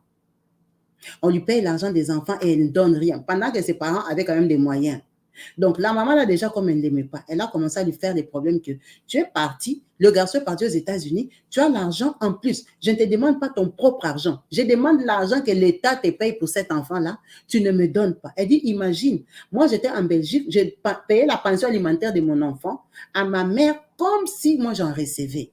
On lui paye l'argent des enfants et elle ne donne rien. Pendant que ses parents avaient quand même des moyens. Donc, la maman, là, déjà, comme elle ne l'aimait pas, elle a commencé à lui faire des problèmes que tu es parti, le garçon est parti aux États-Unis, tu as l'argent en plus. Je ne te demande pas ton propre argent. Je demande l'argent que l'État te paye pour cet enfant-là. Tu ne me donnes pas. Elle dit, imagine, moi, j'étais en Belgique, j'ai payé la pension alimentaire de mon enfant à ma mère comme si moi, j'en recevais.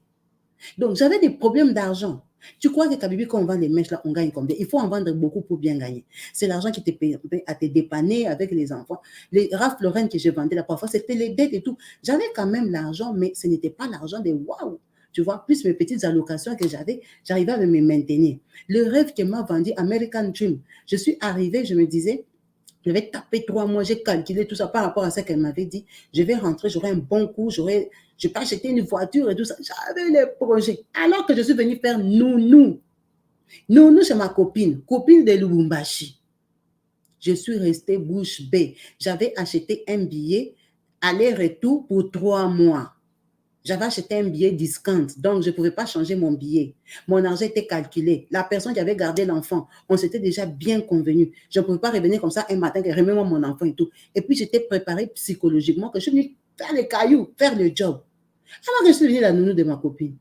Donc, j'avais des problèmes d'argent. Tu crois que Kabibi, quand on vend les mèches, là, on gagne combien? Il faut en vendre beaucoup pour bien gagner. C'est l'argent qui te paye à te dépanner avec les enfants. Les Ralph Lauren que je vendais là, parfois, c'était les dettes et tout. J'avais quand même l'argent, mais ce n'était pas l'argent de waouh. tu vois, plus mes petites allocations que j'avais, j'arrivais à me maintenir. Le rêve qu'elle m'a vendu, American Dream, je suis arrivée, je me disais, je vais taper 3 mois, j'ai calculé tout ça par rapport à ce qu'elle m'avait dit. Je vais rentrer, j'aurai un bon coup, je vais acheter une voiture et tout ça. J'avais les projets. Alors que je suis venue faire nounou. Nounou, c'est ma copine de Lubumbashi. Je suis restée bouche bée. J'avais acheté un billet aller-retour pour 3 mois. J'avais acheté un billet discount, donc je ne pouvais pas changer mon billet. Mon argent était calculé. La personne qui avait gardé l'enfant, on s'était déjà bien convenu. Je ne pouvais pas revenir comme ça un matin, remets-moi mon enfant et tout. Et puis, j'étais préparée psychologiquement que je suis venue faire les cailloux, faire le job. Alors que je suis venue la nounou de ma copine.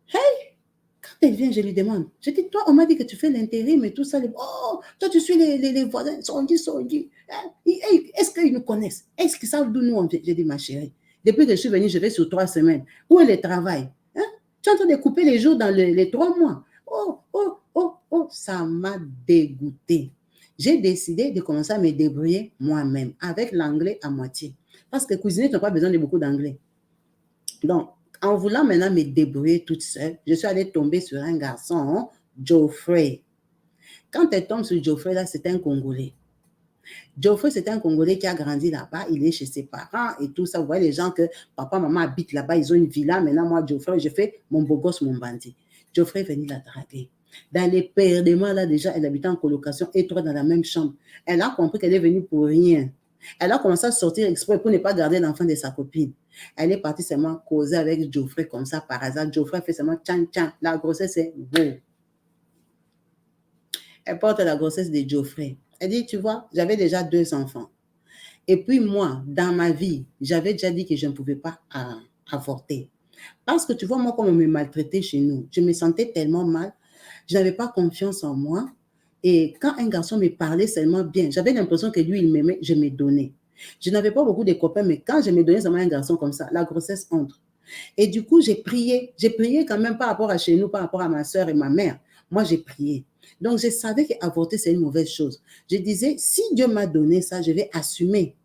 Hey! Quand elle vient, je lui demande. Je dis, toi, on m'a dit que tu fais l'intérim et tout ça. Oh, toi, tu suis les voisins. Songi. Est-ce qu'ils nous connaissent? Est-ce qu'ils savent d'où nous on vient? J'ai dit, ma chérie, depuis que je suis venue, je vais sur 3 semaines. Où est le travail? Hein? Tu es en train de couper les jours dans les 3 mois. Oh, ça m'a dégoûté. J'ai décidé de commencer à me débrouiller moi-même, avec l'anglais à moitié. Parce que cuisiner, tu n'as pas besoin de beaucoup d'anglais. Donc, en voulant maintenant me débrouiller toute seule, je suis allée tomber sur un garçon, Geoffrey. Quand elle tombe sur Geoffrey, là, c'est un Congolais. Geoffrey, c'est un Congolais qui a grandi là-bas. Il est chez ses parents et tout ça. Vous voyez les gens que papa, maman habitent là-bas. Ils ont une villa. Maintenant, moi, Geoffrey, je fais mon beau gosse, mon bandit. Geoffrey est venu la draguer. Dans les perdements, là, déjà, elle habitait en colocation étroite dans la même chambre. Elle a compris qu'elle est venue pour rien. Elle a commencé à sortir exprès pour ne pas garder l'enfant de sa copine. Elle est partie seulement causer avec Geoffrey comme ça par hasard. Geoffrey fait seulement tchan. La grossesse est beau. Elle porte la grossesse de Geoffrey. Elle dit, tu vois, j'avais déjà 2 enfants. Et puis moi, dans ma vie, j'avais déjà dit que je ne pouvais pas avorter. Parce que tu vois, moi, comme on me maltraitait chez nous, je me sentais tellement mal. Je n'avais pas confiance en moi. Et quand un garçon me parlait seulement bien, j'avais l'impression que lui, il m'aimait, je me donnais. Je n'avais pas beaucoup de copains, mais quand je me donnais seulement un garçon comme ça, la grossesse entre. Et du coup, j'ai prié quand même par rapport à chez nous, par rapport à ma soeur et ma mère. Moi, j'ai prié. Donc, je savais qu'avorter, c'est une mauvaise chose. Je disais, si Dieu m'a donné ça, je vais assumer.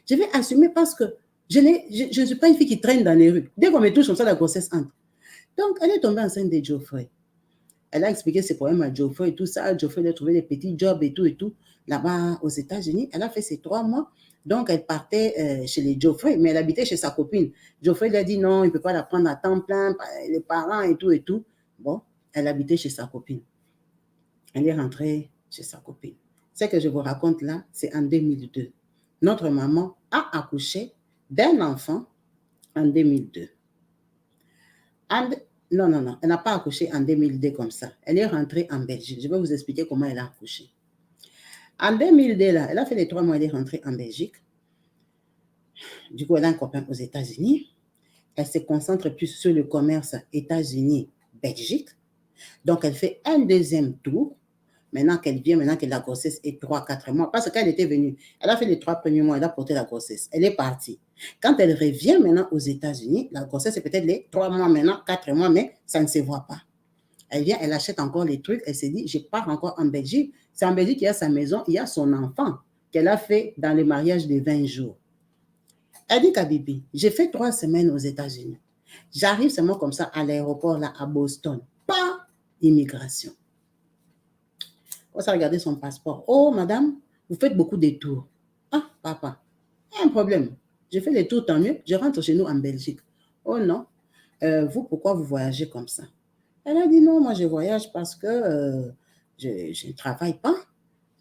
Je vais assumer parce que je ne suis pas une fille qui traîne dans les rues. Dès qu'on me touche comme ça, la grossesse entre. Donc, elle est tombée enceinte de Geoffrey. Elle a expliqué ses problèmes à Geoffrey et tout ça. Geoffrey a trouvé des petits jobs et tout. Là-bas, aux États-Unis, elle a fait ses 3 mois. Donc, elle partait chez les Geoffrey, mais elle habitait chez sa copine. Geoffrey lui a dit non, il ne peut pas la prendre à temps plein, les parents et tout. Bon, elle habitait chez sa copine. Elle est rentrée chez sa copine. Ce que je vous raconte là, c'est en 2002. Notre maman a accouché d'un enfant en 2002. Non, elle n'a pas accouché en 2002 comme ça. Elle est rentrée en Belgique. Je vais vous expliquer comment elle a accouché. En 2002, là, elle a fait les 3 mois, elle est rentrée en Belgique. Du coup, elle a un copain aux États-Unis. Elle se concentre plus sur le commerce États-Unis-Belgique. Donc, elle fait un deuxième tour. Maintenant que la grossesse est 3-4 mois, parce qu'elle était venue, elle a fait les 3 premiers mois, elle a porté la grossesse, elle est partie. Quand elle revient maintenant aux États-Unis, la grossesse est peut-être les 3 mois maintenant, 4 mois, mais ça ne se voit pas. Elle vient, elle achète encore les trucs, elle se dit, je pars encore en Belgique. C'est en Belgique qu'il y a sa maison, il y a son enfant qu'elle a fait dans le mariage de 20 jours. Elle dit, Kabibi, j'ai fait 3 semaines aux États-Unis. J'arrive seulement comme ça à l'aéroport là à Boston. Pas immigration. On s'est regardé son passeport. Oh, madame, vous faites beaucoup de tours. Ah, papa, un problème. Je fais les tours, tant mieux. Je rentre chez nous en Belgique. Oh non, vous, pourquoi vous voyagez comme ça? Elle a dit non, moi je voyage parce que je ne travaille pas.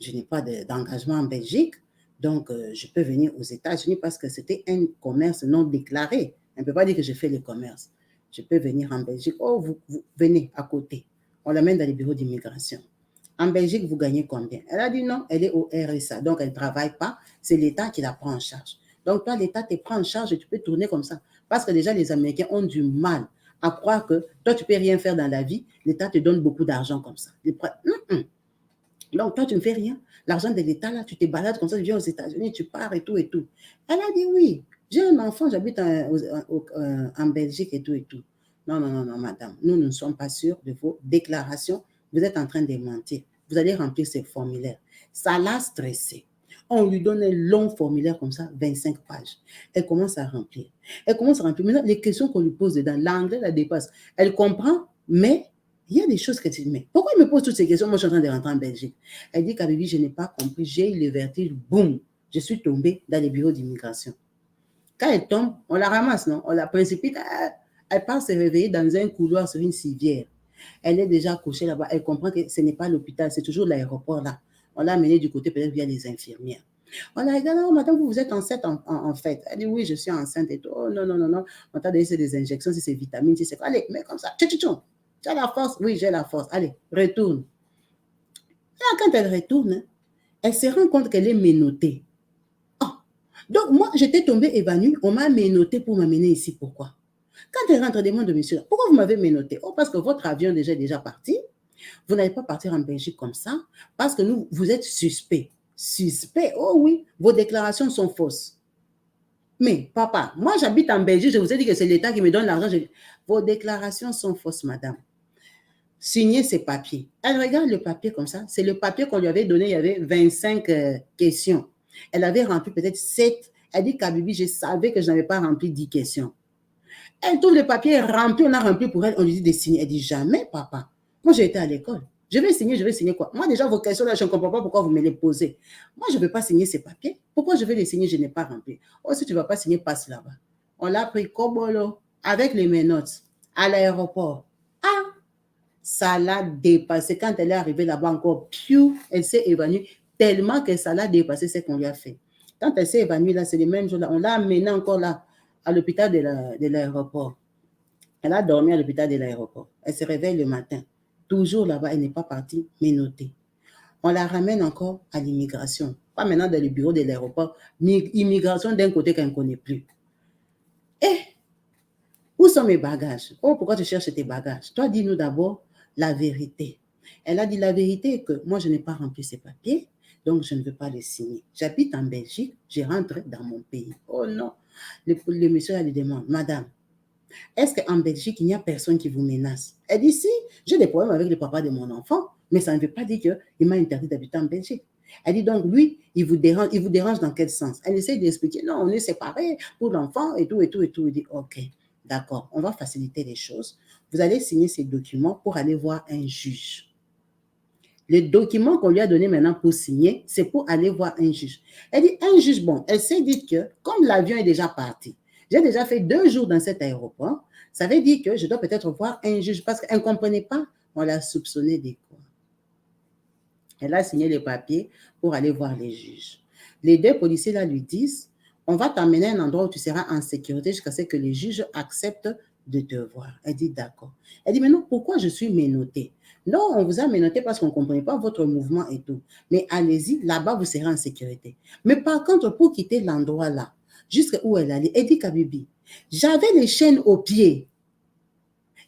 Je n'ai pas d'engagement en Belgique. Donc, je peux venir aux États-Unis parce que c'était un commerce non déclaré. On ne peut pas dire que je fais le commerce. Je peux venir en Belgique. Oh, vous venez à côté. On l'amène dans les bureaux d'immigration. En Belgique, vous gagnez combien? Elle a dit non, elle est au RSA. Donc, elle ne travaille pas. C'est l'État qui la prend en charge. Donc, toi, l'État te prend en charge et tu peux tourner comme ça. Parce que déjà, les Américains ont du mal à croire que toi, tu ne peux rien faire dans la vie. L'État te donne beaucoup d'argent comme ça. Donc, toi, tu ne fais rien. L'argent de l'État, là, tu te balades comme ça, tu viens aux États-Unis, tu pars et tout. Elle a dit oui, j'ai un enfant, j'habite en Belgique et tout. Non, madame, nous ne sommes pas sûrs de vos déclarations. Vous êtes en train de mentir. Vous allez remplir ces formulaires. Ça l'a stressé. On lui donne un long formulaire comme ça, 25 pages. Elle commence à remplir. Elle commence à remplir. Maintenant, les questions qu'on lui pose dedans, l'anglais la dépasse. Elle comprend, mais il y a des choses qu'elle dit, mais pourquoi il me pose toutes ces questions? Moi, je suis en train de rentrer en Belgique. Elle dit, Kabibi, je n'ai pas compris. J'ai eu le vertige, boum, je suis tombée dans les bureaux d'immigration. Quand elle tombe, on la ramasse, non? On la précipite, elle part se réveiller dans un couloir sur une civière. Elle est déjà couchée là-bas. Elle comprend que ce n'est pas l'hôpital, c'est toujours l'aéroport là. On l'a amenée du côté peut-être via les infirmières. On a dit, non, madame, vous êtes enceinte en fait. Elle dit, oui, je suis enceinte et tout. Oh, non, non, non, non. On t'a donné des injections, si c'est vitamines, si c'est quoi. Allez, mais comme ça. Tu as la force? Oui, j'ai la force. Allez, retourne. Là, quand elle retourne, elle se rend compte qu'elle est ménotée. Oh. Donc, moi, j'étais tombée évanouie. On m'a ménotée pour m'amener ici. Pourquoi? Quand elle rentre, demande au monsieur, pourquoi vous m'avez ménoté? Oh, parce que votre avion est déjà parti. Vous n'allez pas partir en Belgique comme ça, parce que vous êtes suspect. Suspect? Oh oui, vos déclarations sont fausses. Mais papa, moi j'habite en Belgique, je vous ai dit que c'est l'État qui me donne l'argent. Vos déclarations sont fausses, madame. Signez ces papiers. Elle regarde le papier comme ça. C'est le papier qu'on lui avait donné, il y avait 25 questions. Elle avait rempli peut-être 7. Elle dit, Kabibi, je savais que je n'avais pas rempli 10 questions. Elle trouve le papier rempli, on a rempli pour elle, on lui dit de signer. Elle dit, jamais, papa. Moi, j'ai été à l'école. Je vais signer quoi? Moi, déjà, vos questions là, je ne comprends pas pourquoi vous me les posez. Moi, je ne vais pas signer ces papiers. Pourquoi je vais les signer? Je n'ai pas rempli. Oh, si tu ne vas pas signer, passe là-bas. On l'a pris Kobolo avec les menottes à l'aéroport. Ah, ça l'a dépassé. Quand elle est arrivée là-bas encore, piou, elle s'est évanouie tellement que ça l'a dépassé ce qu'on lui a fait. Quand elle s'est évanouie là, c'est les mêmes jours là. On l'a amenée encore là à l'hôpital de l'aéroport. Elle a dormi à l'hôpital de l'aéroport. Elle se réveille le matin. Toujours là-bas, elle n'est pas partie, mais notée. On la ramène encore à l'immigration. Pas maintenant dans le bureau de l'aéroport. Immigration d'un côté qu'elle ne connaît plus. Eh, où sont mes bagages? Oh, pourquoi tu cherches tes bagages? Toi, dis-nous d'abord la vérité. Elle a dit la vérité est que moi, je n'ai pas rempli ces papiers, donc je ne veux pas les signer. J'habite en Belgique, je rentre dans mon pays. Oh non. Le monsieur lui demande, madame, est-ce qu'en Belgique, il n'y a personne qui vous menace? Elle dit, si, j'ai des problèmes avec le papa de mon enfant, mais ça ne veut pas dire qu'il m'a interdit d'habiter en Belgique. Elle dit, donc, lui, il vous dérange dans quel sens? Elle essaie d'expliquer, non, on est séparés pour l'enfant et tout, et tout, et tout. Elle dit, ok, d'accord, on va faciliter les choses. Vous allez signer ces documents pour aller voir un juge. Le document qu'on lui a donné maintenant pour signer, c'est pour aller voir un juge. Elle dit, un juge, bon, elle s'est dit que, comme l'avion est déjà parti, j'ai déjà fait 2 jours dans cet aéroport. Ça veut dire que je dois peut-être voir un juge parce qu'elle ne comprenait pas. On l'a soupçonné des quoi. Elle a signé les papiers pour aller voir les juges. Les 2 policiers là lui disent, on va t'emmener à un endroit où tu seras en sécurité jusqu'à ce que les juges acceptent de te voir. Elle dit d'accord. Elle dit, mais non, pourquoi je suis ménotée? Non, on vous a menotté parce qu'on ne comprenait pas votre mouvement et tout. Mais allez-y, là-bas, vous serez en sécurité. Mais par contre, pour quitter l'endroit là, jusqu'à où elle allait, elle dit Kabibi, j'avais les chaînes aux pieds.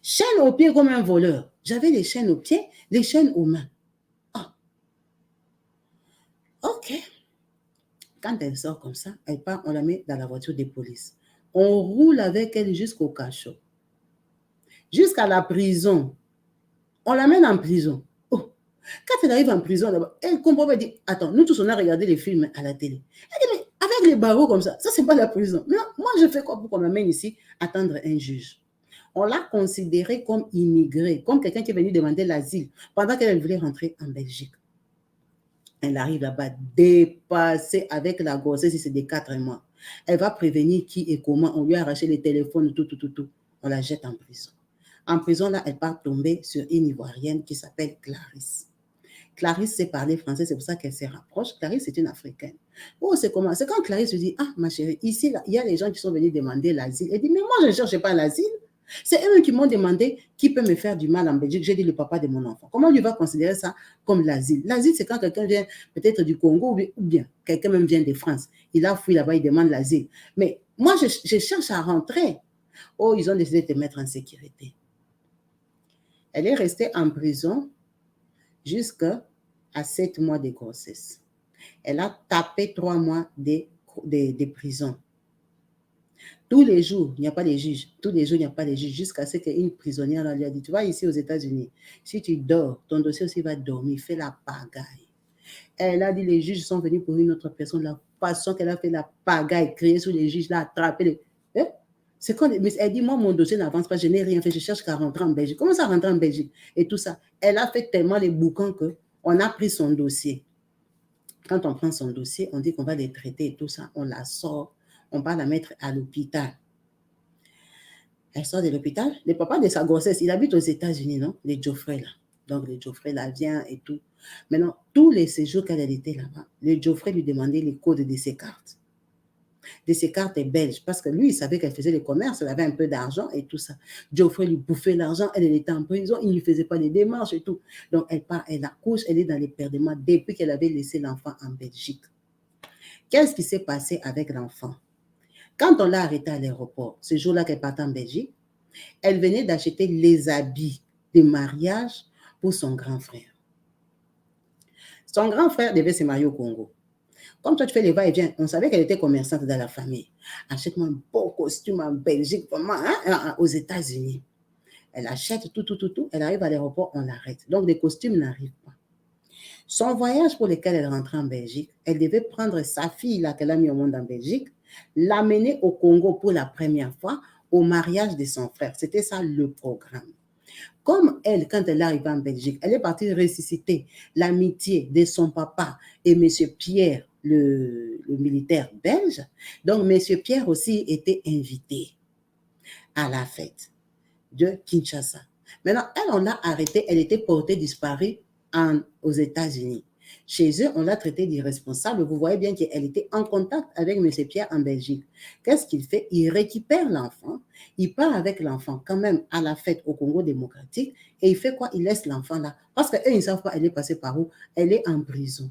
Chaînes aux pieds comme un voleur. J'avais les chaînes aux pieds, les chaînes aux mains. Ah. Ok. Quand elle sort comme ça, elle part, on la met dans la voiture des polices. On roule avec elle jusqu'au cachot. Jusqu'à la prison. On l'amène en prison. Oh. Quand elle arrive en prison, elle comprend pas, elle dit, attends, nous tous on a regardé les films à la télé. Elle dit, mais avec les barreaux comme ça c'est pas la prison. Mais moi je fais quoi pour qu'on m'amène ici attendre un juge? On l'a considérée comme immigrée, comme quelqu'un qui est venu demander l'asile pendant qu'elle voulait rentrer en Belgique. Elle arrive là-bas dépassée avec la grossesse, si c'est des 4 mois. Elle va prévenir qui et comment, on lui a arraché les téléphones, tout. On la jette en prison. En prison, là, elle part tomber sur une Ivoirienne qui s'appelle Clarisse. Clarisse sait parler français, c'est pour ça qu'elle se rapproche. Clarisse, c'est une Africaine. Oh, c'est comment? C'est quand Clarisse lui dit, ah, ma chérie, ici, là, il y a les gens qui sont venus demander l'asile. Elle dit, mais moi, je ne cherche pas l'asile. C'est eux qui m'ont demandé qui peut me faire du mal en Belgique. J'ai dit le papa de mon enfant. Comment lui va considérer ça comme l'asile? L'asile, c'est quand quelqu'un vient peut-être du Congo ou bien quelqu'un même vient de France. Il a fui là-bas, il demande l'asile. Mais moi, je cherche à rentrer. Oh, ils ont décidé de te mettre en sécurité. Elle est restée en prison jusqu'à 7 mois de grossesse. Elle a tapé 3 mois de prison. Tous les jours, il n'y a pas de juge. Tous les jours, il n'y a pas de juge. Jusqu'à ce qu'une prisonnière lui a dit, tu vois, ici aux États-Unis, si tu dors, ton dossier aussi va dormir. Fais la pagaille. Elle a dit les juges sont venus pour une autre personne. La façon qu'elle a fait la pagaille, crier sur les juges, l'a attrapé. Hein? C'est quand mais elle dit, moi, mon dossier n'avance pas, je n'ai rien fait, je cherche qu'à rentrer en Belgique. Comment ça rentrer en Belgique? Et tout ça. Elle a fait tellement les boucans qu'on a pris son dossier. Quand on prend son dossier, on dit qu'on va les traiter et tout ça. On la sort, on va la mettre à l'hôpital. Elle sort de l'hôpital. Le papa de sa grossesse, il habite aux États-Unis, non? Les Geoffrey, là. Donc, le Geoffrey, là, vient et tout. Maintenant, tous les séjours qu'elle était là-bas, le Geoffrey lui demandait les codes de ses cartes. De ses cartes belges. Parce que lui, il savait qu'elle faisait le commerce, elle avait un peu d'argent et tout ça. Geoffrey lui bouffait l'argent, elle était en prison, il ne lui faisait pas les démarches et tout. Donc, elle part, elle accouche, elle est dans les perdements depuis qu'elle avait laissé l'enfant en Belgique. Qu'est-ce qui s'est passé avec l'enfant? Quand on l'a arrêtée à l'aéroport, ce jour-là qu'elle partait en Belgique, elle venait d'acheter les habits de mariage pour son grand frère. Son grand frère devait se marier au Congo. Comme toi, tu fais les va-et-vient, on savait qu'elle était commerçante dans la famille. Achète-moi un beau costume en Belgique, vraiment, aux États-Unis. Elle achète tout. Elle arrive à l'aéroport, on l'arrête. Donc, les costumes n'arrivent pas. Son voyage pour lequel elle rentrait en Belgique, elle devait prendre sa fille, là, qu'elle a mis au monde en Belgique, l'amener au Congo pour la première fois au mariage de son frère. C'était ça le programme. Comme elle, quand elle est arrivée en Belgique, elle est partie ressusciter l'amitié de son papa et M. Pierre, le militaire belge. Donc, M. Pierre aussi était invité à la fête de Kinshasa. Maintenant, elle, on l'a arrêtée, elle était portée disparue aux États-Unis. Chez eux, on l'a traitée d'irresponsable. Vous voyez bien qu'elle était en contact avec M. Pierre en Belgique. Qu'est-ce qu'il fait? Il récupère l'enfant, il part avec l'enfant quand même à la fête au Congo démocratique et il fait quoi? Il laisse l'enfant là. Parce qu'eux, ils ne savent pas elle est passée par où. Elle est en prison.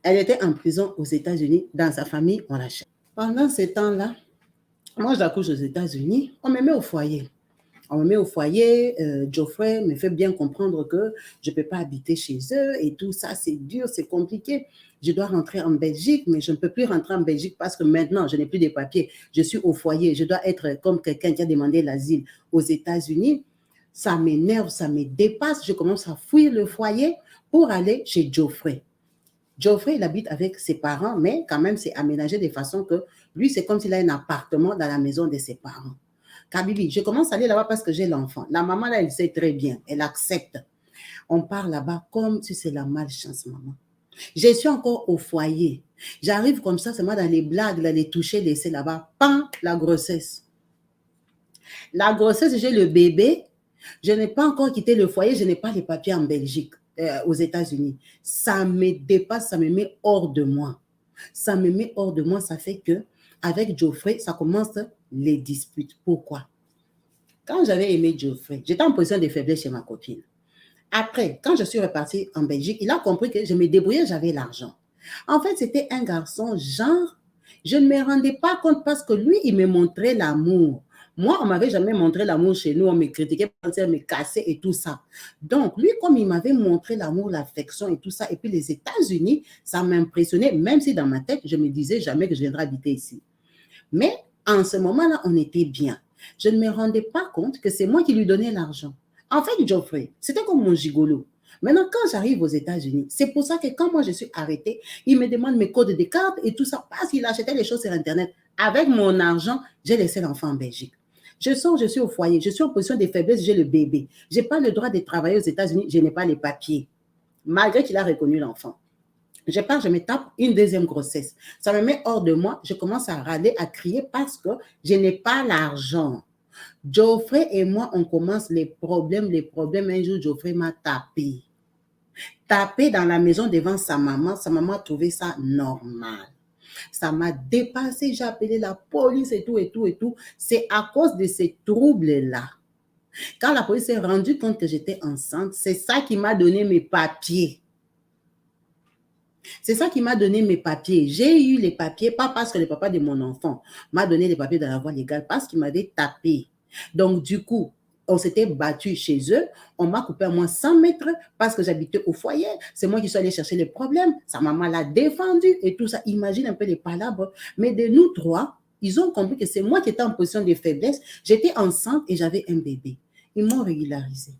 Elle était en prison aux États-Unis. Dans sa famille, on la cherche. Pendant ce temps-là, moi, j'accouche aux États-Unis, on me met au foyer. On me met au foyer, Geoffrey me fait bien comprendre que je ne peux pas habiter chez eux et tout ça, c'est dur, c'est compliqué. Je dois rentrer en Belgique, mais je ne peux plus rentrer en Belgique parce que maintenant, je n'ai plus de papiers. Je suis au foyer, je dois être comme quelqu'un qui a demandé l'asile aux États-Unis. Ça m'énerve, ça me dépasse. Je commence à fuir le foyer pour aller chez Geoffrey. Geoffrey, il habite avec ses parents, mais quand même, c'est aménagé de façon que lui, c'est comme s'il a un appartement dans la maison de ses parents. Kabibi, je commence à aller là-bas parce que j'ai l'enfant. La maman, là, elle sait très bien. Elle accepte. On part là-bas comme si c'est la malchance, maman. Je suis encore au foyer. J'arrive comme ça, c'est moi dans les blagues, là, les toucher, laisser là-bas. Pan, la grossesse. La grossesse, j'ai le bébé. Je n'ai pas encore quitté le foyer. Je n'ai pas les papiers en Belgique, aux États-Unis. Ça me dépasse, ça me met hors de moi. Ça me met hors de moi. Ça fait que avec Geoffrey, ça commence les disputes. Pourquoi? Quand j'avais aimé Geoffrey, j'étais en position de faiblesse chez ma copine. Après, quand je suis repartie en Belgique, il a compris que je me débrouillais, j'avais l'argent. En fait, c'était un garçon genre, je ne me rendais pas compte parce que lui, il me montrait l'amour. Moi, on ne m'avait jamais montré l'amour chez nous, on me critiquait, on me cassait et tout ça. Donc, lui, comme il m'avait montré l'amour, l'affection et tout ça, et puis les États-Unis, ça m'impressionnait, même si dans ma tête, je me disais jamais que je viendrais habiter ici. Mais en ce moment-là, on était bien. Je ne me rendais pas compte que c'est moi qui lui donnais l'argent. En fait, Geoffrey, c'était comme mon gigolo. Maintenant, quand j'arrive aux États-Unis, c'est pour ça que quand moi je suis arrêtée, il me demande mes codes de carte et tout ça parce qu'il achetait les choses sur Internet. Avec mon argent, j'ai laissé l'enfant en Belgique. Je sors, je suis au foyer, je suis en position de faiblesse, j'ai le bébé. Je n'ai pas le droit de travailler aux États-Unis, je n'ai pas les papiers. Malgré qu'il a reconnu l'enfant. Je pars, je me tape une deuxième grossesse. Ça me met hors de moi. Je commence à râler, à crier parce que je n'ai pas l'argent. Geoffrey et moi, on commence les problèmes. Un jour, Geoffrey m'a tapé. Tapé dans la maison devant sa maman. Sa maman a trouvé ça normal. Ça m'a dépassé. J'ai appelé la police et tout. C'est à cause de ces troubles-là. Quand la police s'est rendue compte que j'étais enceinte, c'est ça qui m'a donné mes papiers. C'est ça qui m'a donné mes papiers. J'ai eu les papiers, pas parce que le papa de mon enfant m'a donné les papiers dans la voie légale, parce qu'il m'avait tapé. Donc, du coup, on s'était battu chez eux. On m'a coupé à moins 100 mètres parce que j'habitais au foyer. C'est moi qui suis allée chercher les problèmes. Sa maman l'a défendu et tout ça. Imagine un peu les palabres. Mais de nous trois, ils ont compris que c'est moi qui étais en position de faiblesse. J'étais enceinte et j'avais un bébé. Ils m'ont régularisé.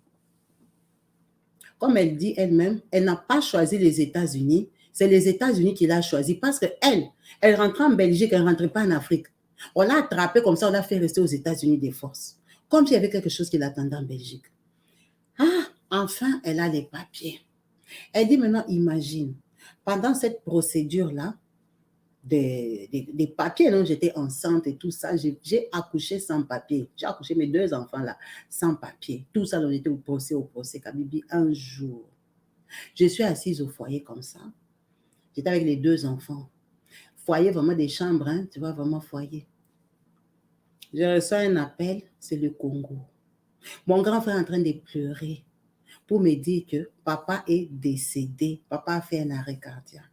Comme elle dit elle-même, elle n'a pas choisi les États-Unis. C'est les États-Unis qui l'ont choisi parce elle rentrait en Belgique, elle ne rentrait pas en Afrique. On l'a attrapée comme ça, on l'a fait rester aux États-Unis des forces. Comme s'il y avait quelque chose qui l'attendait en Belgique. Ah, enfin, elle a les papiers. Elle dit maintenant, imagine, pendant cette procédure-là, des papiers, non, j'étais enceinte et tout ça, j'ai accouché sans papier. J'ai accouché mes 2 enfants là, sans papier. Tout ça, on était au procès, Kabibi, un jour. Je suis assise au foyer comme ça. J'étais avec les 2 enfants. Foyer, vraiment des chambres, hein, tu vois, vraiment foyer. Je reçois un appel, c'est le Congo. Mon grand frère est en train de pleurer pour me dire que papa est décédé. Papa a fait un arrêt cardiaque.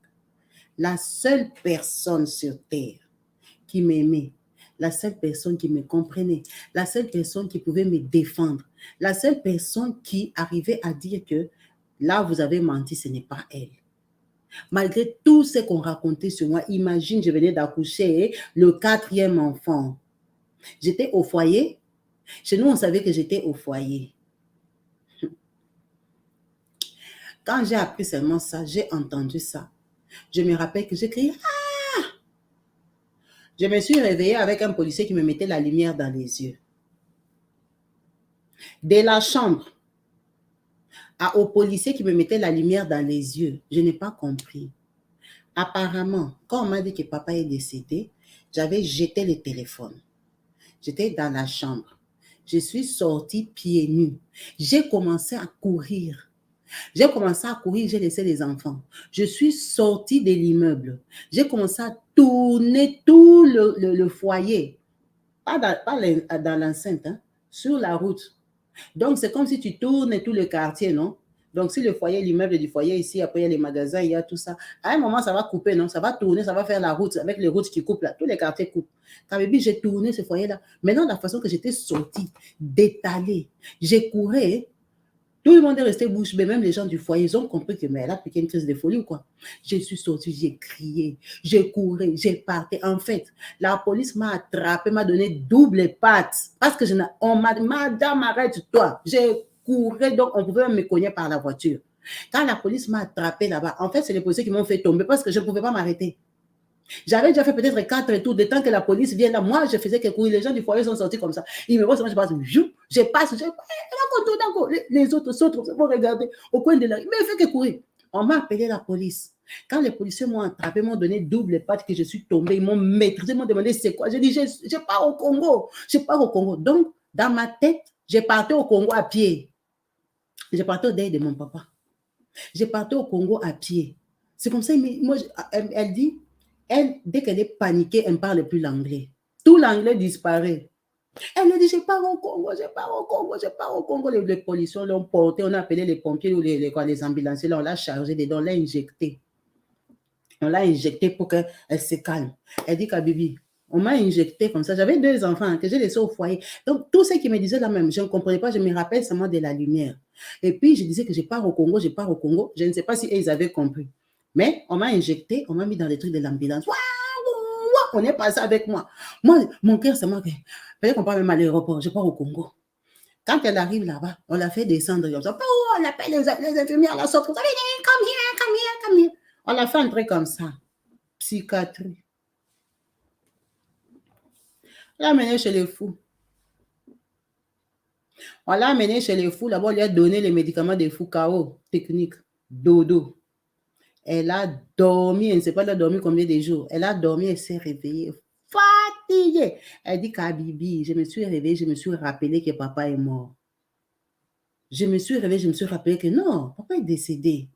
La seule personne sur terre qui m'aimait, la seule personne qui me comprenait, la seule personne qui pouvait me défendre, la seule personne qui arrivait à dire que là, vous avez menti, ce n'est pas elle. Malgré tout ce qu'on racontait sur moi, imagine, je venais d'accoucher le 4e enfant. J'étais au foyer. Chez nous, on savait que j'étais au foyer. Quand j'ai appris seulement ça, j'ai entendu ça. Je me rappelle que j'ai crié « Ah !» Je me suis réveillée avec un policier qui me mettait la lumière dans les yeux. De la chambre au policier qui me mettait la lumière dans les yeux, je n'ai pas compris. Apparemment, quand on m'a dit que papa est décédé, j'avais jeté le téléphone. J'étais dans la chambre. Je suis sortie pieds nus. J'ai commencé à courir. J'ai commencé à courir, j'ai laissé les enfants. Je suis sortie de l'immeuble. J'ai commencé à tourner tout le foyer. Pas dans l'enceinte, hein, sur la route. Donc, c'est comme si tu tournes tout le quartier, non? Donc, si le foyer, l'immeuble du foyer ici, après il y a les magasins, il y a tout ça. À un moment, ça va couper, non? Ça va tourner, ça va faire la route, avec les routes qui coupent là. Tous les quartiers coupent. Quand j'ai tourné ce foyer-là. Maintenant, la façon que j'étais sortie, d'étaler, j'ai couru. Tout le monde est resté bouche bée, même les gens du foyer, ils ont compris que mais elle a piqué une crise de folie ou quoi. Je suis sortie, j'ai crié, j'ai couru, j'ai parti. En fait, la police m'a attrapé, m'a donné double patte. Parce que on m'a dit, madame, arrête-toi. J'ai couru, donc on pouvait me cogner par la voiture. Quand la police m'a attrapé là-bas, en fait, c'est les policiers qui m'ont fait tomber parce que je ne pouvais pas m'arrêter. J'avais déjà fait peut-être 4 tours de temps que la police vienne là. Moi, je faisais que courir. Les gens du foyer sont sortis comme ça. Ils me voient, je passe, les autres sautent, vont regarder au coin de la rue. Mais il fait que courir. On m'a appelé la police. Quand les policiers m'ont attrapé, m'ont donné double patte que je suis tombée, ils m'ont maîtrisé, ils m'ont demandé c'est quoi. J'ai dit, je pars au Congo. Je pars au Congo. Donc, dans ma tête, j'ai parti au Congo à pied. J'ai parti au deuil de mon papa. J'ai parti au Congo à pied. C'est comme ça, moi, elle dit, dès qu'elle est paniquée, elle ne parle plus l'anglais. Tout l'anglais disparaît. Elle me dit, je pars au Congo, je pars au Congo, je pars au Congo. Les policiers l'ont porté, on a appelé les pompiers ou les ambulanciers, là, on l'a chargé dedans, on l'a injecté. On l'a injecté pour qu'elle se calme. Elle dit, Kabibi, on m'a injecté comme ça. J'avais 2 enfants que j'ai laissés au foyer. Donc, tout ce qui me disait là même, je ne comprenais pas, je me rappelle seulement de la lumière. Et puis, je disais que je pars au Congo, je pars au Congo. Je ne sais pas si ils avaient compris. Mais on m'a injecté, on m'a mis dans les trucs de l'ambulance. On est passé avec moi. Moi, mon cœur, c'est moi qui. Peut-être qu'on part même à l'aéroport, je pars au Congo. Quand elle arrive là-bas, on l'a fait descendre. On appelle les infirmières, la sorte. Come here, come here, come here. On l'a fait entrer comme ça. Psychiatrie. On l'a amené chez les fous. On l'a amené chez les fous. Là-bas, on lui a donné les médicaments des fous KO, technique, dodo. Elle a dormi, elle ne sait pas, elle a dormi combien de jours. Elle a dormi, elle s'est réveillée, fatiguée. Elle dit, Kabibi, je me suis réveillée, je me suis rappelé que papa est mort. Je me suis réveillée, je me suis rappelé que non, papa est décédé.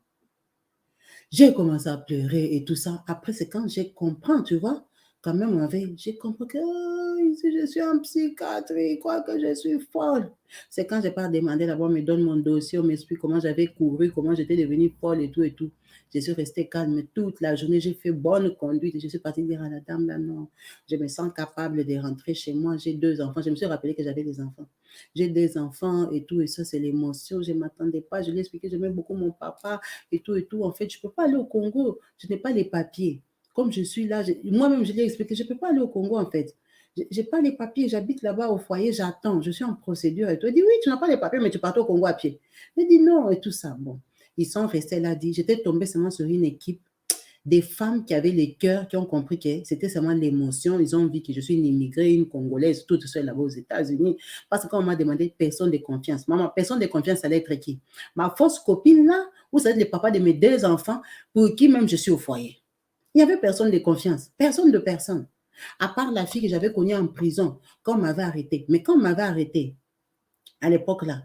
J'ai commencé à pleurer et tout ça. Après, c'est quand j'ai compris, tu vois, quand même, j'ai compris que ici, je suis en psychiatrie, quoi que je suis folle. C'est quand j'ai pas demandé d'abord, on me donne mon dossier, on m'explique comment j'avais couru, comment j'étais devenue folle et tout et tout. Je suis restée calme toute la journée, j'ai fait bonne conduite et je suis partie dire à la dame, là, non, je me sens capable de rentrer chez moi, j'ai 2 enfants. Je me suis rappelé que j'avais des enfants. J'ai des enfants et tout, et ça, c'est l'émotion. Je ne m'attendais pas, je lui ai expliqué, j'aimais beaucoup mon papa et tout et tout. En fait, je ne peux pas aller au Congo, je n'ai pas les papiers. Comme je suis là, moi-même, je lui ai expliqué, je ne peux pas aller au Congo, en fait. J'ai pas les papiers, j'habite là-bas au foyer, j'attends, je suis en procédure. Et tout. Elle dit, oui, tu n'as pas les papiers, mais tu pars au Congo à pied. Elle dit non, et tout ça. Bon, ils sont restés là, dit, j'étais tombée seulement sur une équipe des femmes qui avaient les cœurs, qui ont compris que c'était seulement l'émotion. Ils ont vu que je suis une immigrée, une Congolaise, toute seule là-bas aux États-Unis. Parce qu'on m'a demandé personne de confiance. Maman, personne de confiance, ça allait être qui? Ma fausse copine là, ou ça va être le papa de mes 2 enfants, pour qui même je suis au foyer. Il n'y avait personne de confiance, personne de personne. À part la fille que j'avais connue en prison, quand on m'avait arrêté. Mais quand on m'avait arrêté, à l'époque là,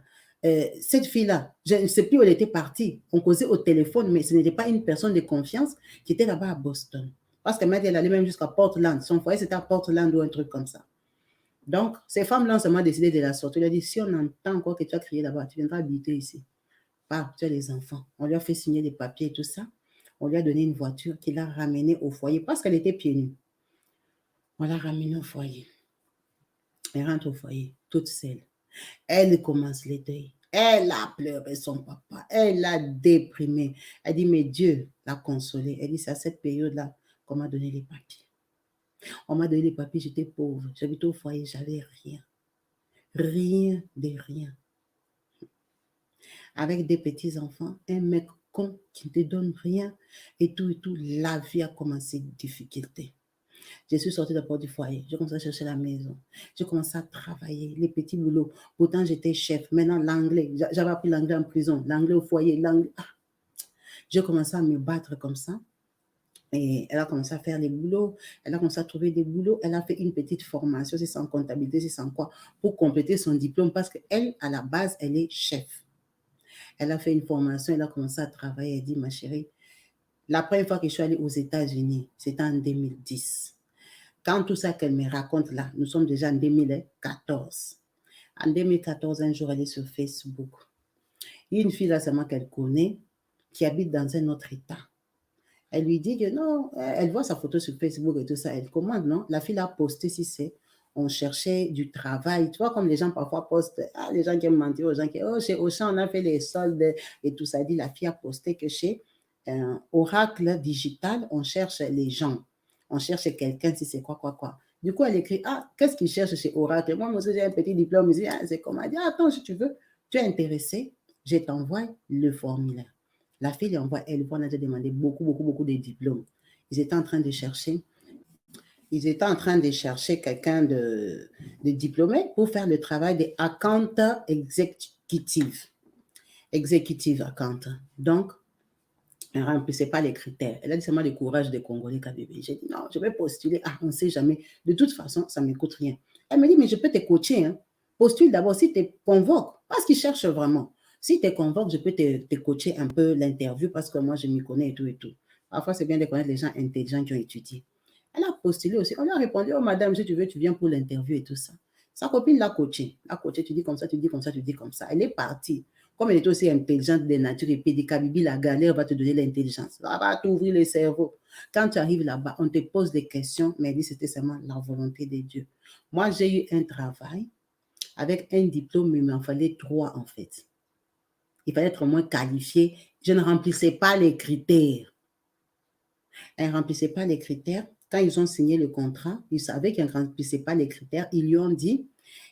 cette fille-là, je ne sais plus où elle était partie. On causait au téléphone, mais ce n'était pas une personne de confiance qui était là-bas à Boston. Parce qu'elle m'a dit qu'elle allait même jusqu'à Portland. Son foyer, c'était à Portland ou un truc comme ça. Donc, ces femmes-là ont seulement décidé de la sortir. Elle a dit, si on entend encore que tu as crié là-bas, tu viendras habiter ici. Pas, tu as les enfants. On lui a fait signer des papiers et tout ça. On lui a donné une voiture qui l'a ramenée au foyer parce qu'elle était pieds nus. On l'a ramenée au foyer. Elle rentre au foyer, toute seule. Elle commence les deuils. Elle a pleuré son papa. Elle a déprimé. Elle dit, mais Dieu l'a consolée. Elle dit, c'est à cette période-là qu'on m'a donné les papiers. On m'a donné les papiers, j'étais pauvre. J'habitais au foyer, j'avais rien. Rien de rien. Avec des petits-enfants, un mec con qui ne te donne rien et tout, la vie a commencé difficulté. Je suis sortie d'abord du foyer. J'ai commencé à chercher la maison. J'ai commencé à travailler, les petits boulots. Pourtant, j'étais chef. Maintenant, l'anglais. J'avais appris l'anglais en prison, l'anglais au foyer, l'anglais. J'ai commencé à me battre comme ça. Et elle a commencé à faire les boulots. Elle a commencé à trouver des boulots. Elle a fait une petite formation, c'est sans comptabilité, c'est sans quoi, pour compléter son diplôme parce qu'elle, à la base, elle est chef. Elle a fait une formation, elle a commencé à travailler. Elle dit, ma chérie, la première fois que je suis allée aux États-Unis, c'était en 2010. Quand tout ça qu'elle me raconte là, nous sommes déjà en 2014. En 2014, un jour, elle est sur Facebook. Il y a une fille là seulement qu'elle connaît qui habite dans un autre État. Elle lui dit que non, elle voit sa photo sur Facebook et tout ça. Elle commande, non? La fille a posté, si c'est, on cherchait du travail. Tu vois, comme les gens parfois postent, les gens qui aiment mentir aux gens qui, oh, chez Auchan, on a fait les soldes et tout ça. Elle dit, la fille a posté que chez Oracle Digital, on cherche les gens. On cherche quelqu'un, si c'est quoi. Du coup, elle écrit, qu'est-ce qu'il cherche chez Oracle? Moi aussi, j'ai un petit diplôme. Je dis, c'est comment? Elle dit, attends, si tu veux, tu es intéressé, je t'envoie le formulaire. La fille lui envoie, elle a demandé beaucoup de diplômes. Ils étaient en train de chercher quelqu'un de diplômé pour faire le travail des account exécutifs. Executive account. Donc, elle ne remplissait pas les critères. Elle a dit seulement le courage des Congolais KBB. J'ai dit non, je vais postuler. On ne sait jamais. De toute façon, ça ne me coûte rien. Elle me dit, mais je peux te coacher. Hein. Postule d'abord si tu te convoques. Parce qu'ils cherchent vraiment. Si tu te convoques, je peux te coacher un peu l'interview parce que moi, je m'y connais et tout. Parfois, c'est bien de connaître les gens intelligents qui ont étudié. Elle a postulé aussi. On lui a répondu, oh madame, si tu veux, tu viens pour l'interview et tout ça. Sa copine l'a coaché. Tu dis comme ça, tu dis comme ça, tu dis comme ça. Elle est partie. Comme elle est aussi intelligente de nature et pédicabibi, la galère va te donner l'intelligence. Elle va t'ouvrir le cerveau. Quand tu arrives là-bas, on te pose des questions, mais elle dit que c'était seulement la volonté de Dieu. Moi, j'ai eu un travail avec un diplôme, mais il m'en fallait 3 en fait. Il fallait être moins qualifié. Je ne remplissais pas les critères. Elle ne remplissait pas les critères. Quand ils ont signé le contrat, ils savaient qu'elle ne remplissait pas les critères. Ils lui ont dit,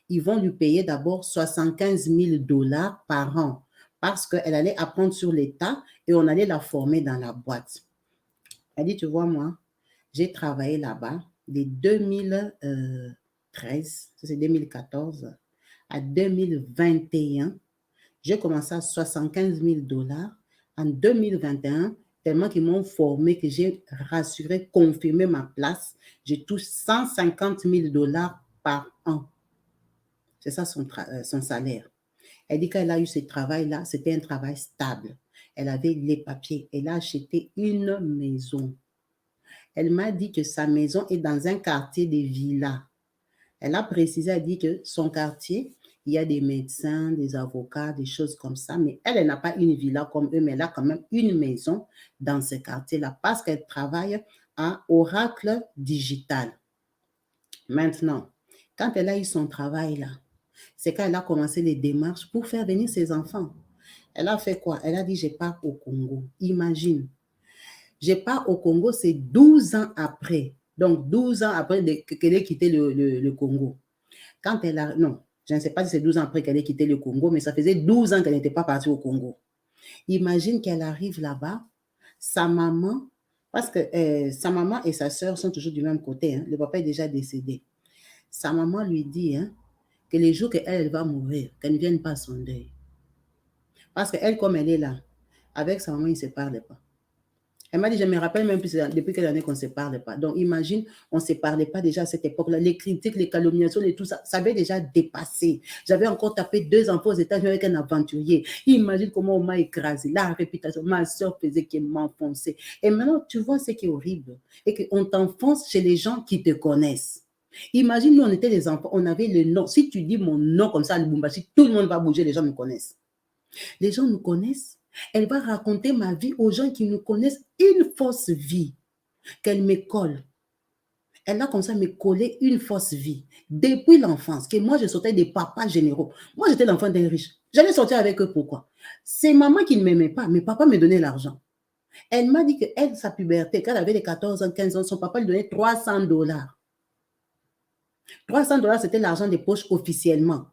ils vont lui payer d'abord 75 000 $ par an parce qu'elle allait apprendre sur l'État et on allait la former dans la boîte. Elle dit, tu vois, moi, j'ai travaillé là-bas de 2013, c'est 2014, à 2021. J'ai commencé à 75 000 $ en 2021, tellement qu'ils m'ont formé que j'ai rassuré, confirmé ma place. Je touche 150 000 $ par an. C'est ça son salaire. Elle dit qu'elle a eu ce travail-là, c'était un travail stable. Elle avait les papiers. Elle a acheté une maison. Elle m'a dit que sa maison est dans un quartier de villas. Elle a précisé, elle dit que son quartier, il y a des médecins, des avocats, des choses comme ça, mais elle n'a pas une villa comme eux, mais elle a quand même une maison dans ce quartier-là parce qu'elle travaille à Oracle Digital. Maintenant, quand elle a eu son travail là, c'est quand elle a commencé les démarches pour faire venir ses enfants. Elle a fait quoi? Elle a dit, je pars au Congo. Imagine, je pars au Congo, c'est 12 ans après Donc, 12 ans après qu'elle ait quitté le Congo. Quand elle a... Non, je ne sais pas si c'est 12 ans après qu'elle ait quitté le Congo, mais ça faisait 12 ans qu'elle n'était pas partie au Congo. Imagine qu'elle arrive là-bas, sa maman, parce que sa maman et sa sœur sont toujours du même côté, hein, le papa est déjà décédé. Sa maman lui dit hein, que les jours qu'elle va mourir, qu'elle ne vienne pas à son deuil. Parce qu'elle, comme elle est là, avec sa maman, ils ne se parlent pas. Elle m'a dit, je me rappelle même plus depuis quelle année qu'on ne se parle pas. Donc, imagine, on ne se parlait pas déjà à cette époque-là. Les critiques, les calomniations et tout ça, ça avait déjà dépassé. J'avais encore tapé 2 enfants aux États-Unis avec un aventurier. Imagine comment on m'a écrasé. La réputation, ma soeur faisait qu'elle m'enfonçait. Et maintenant, tu vois ce qui est horrible. Et qu'on t'enfonce chez les gens qui te connaissent. Imagine, nous, on était des enfants, on avait le nom. Si tu dis mon nom comme ça à Lubumbashi, tout le monde va bouger, les gens me connaissent. Les gens nous connaissent. Elle va raconter ma vie aux gens qui nous connaissent, une fausse vie qu'elle me colle. Elle a comme ça me collé une fausse vie depuis l'enfance, que moi je sortais des papas généraux. Moi j'étais l'enfant d'un riche. J'allais sortir avec eux pourquoi? C'est maman qui ne m'aimait pas, mais papa me donnait l'argent. Elle m'a dit qu'elle, sa puberté, quand elle avait les 14 ans, 15 ans, son papa lui donnait $300. $300, c'était l'argent des poches officiellement.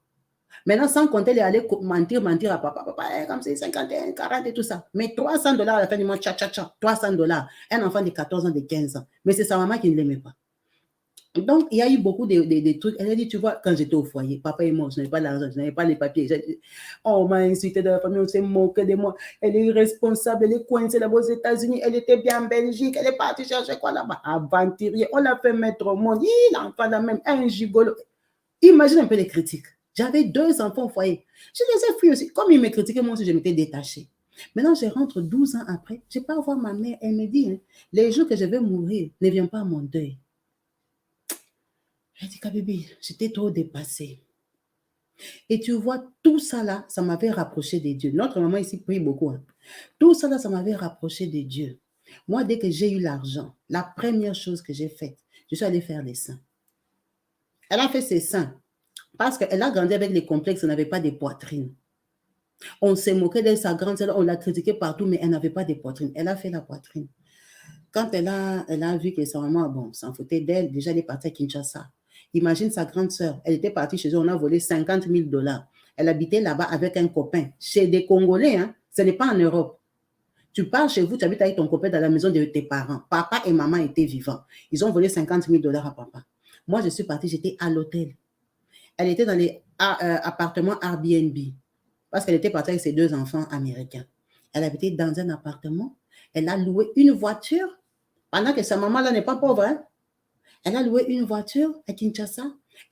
Maintenant, sans compter, elle est allée mentir à papa. Papa, comme c'est 51, 40 et tout ça. Mais $300 à la fin du mois, $300. Un enfant de 14 ans, de 15 ans. Mais c'est sa maman qui ne l'aimait pas. Donc, il y a eu beaucoup de trucs. Elle a dit, tu vois, quand j'étais au foyer, papa est mort, je n'avais pas l'argent, je n'avais pas les papiers. On m'a insulté de la famille, on s'est moqué de moi. Elle est irresponsable, elle est coincée là-bas aux États-Unis, elle était bien en Belgique, elle est partie chercher quoi là-bas? Aventurier, on l'a fait mettre au monde. L'enfant là même, un gigolo. Imagine un peu les critiques. J'avais 2 enfants au foyer. Je les ai fuis aussi. Comme ils me critiquaient, moi aussi, je m'étais détachée. Maintenant, je rentre 12 ans après. Je pars voir ma mère. Elle me dit, hein, les jours que je vais mourir, ne viens pas à mon deuil. Je dis, Kabibi, j'étais trop dépassée. Et tu vois, tout ça là, ça m'avait rapproché de Dieu. Notre maman ici prie beaucoup. Hein. Tout ça là, ça m'avait rapproché de Dieu. Moi, dès que j'ai eu l'argent, la première chose que j'ai faite, je suis allée faire les seins. Elle a fait ses seins. Parce qu'elle a grandi avec les complexes, elle n'avait pas de poitrine. On s'est moqué de sa grande sœur, on l'a critiquée partout, mais elle n'avait pas de poitrine. Elle a fait la poitrine. Quand elle a vu que sa maman, bon, s'en foutait d'elle, déjà elle est partie à Kinshasa. Imagine sa grande sœur, elle était partie chez eux, on a volé $50,000. Elle habitait là-bas avec un copain, chez des Congolais, hein. Ce n'est pas en Europe. Tu pars chez vous, tu habites avec ton copain dans la maison de tes parents. Papa et maman étaient vivants. Ils ont volé $50,000 à papa. Moi, je suis partie, j'étais à l'hôtel. Elle était dans les appartements Airbnb parce qu'elle était partie avec ses 2 enfants américains. Elle habitait dans un appartement. Elle a loué une voiture pendant que sa maman là n'est pas pauvre. Hein? Elle a loué une voiture à Kinshasa.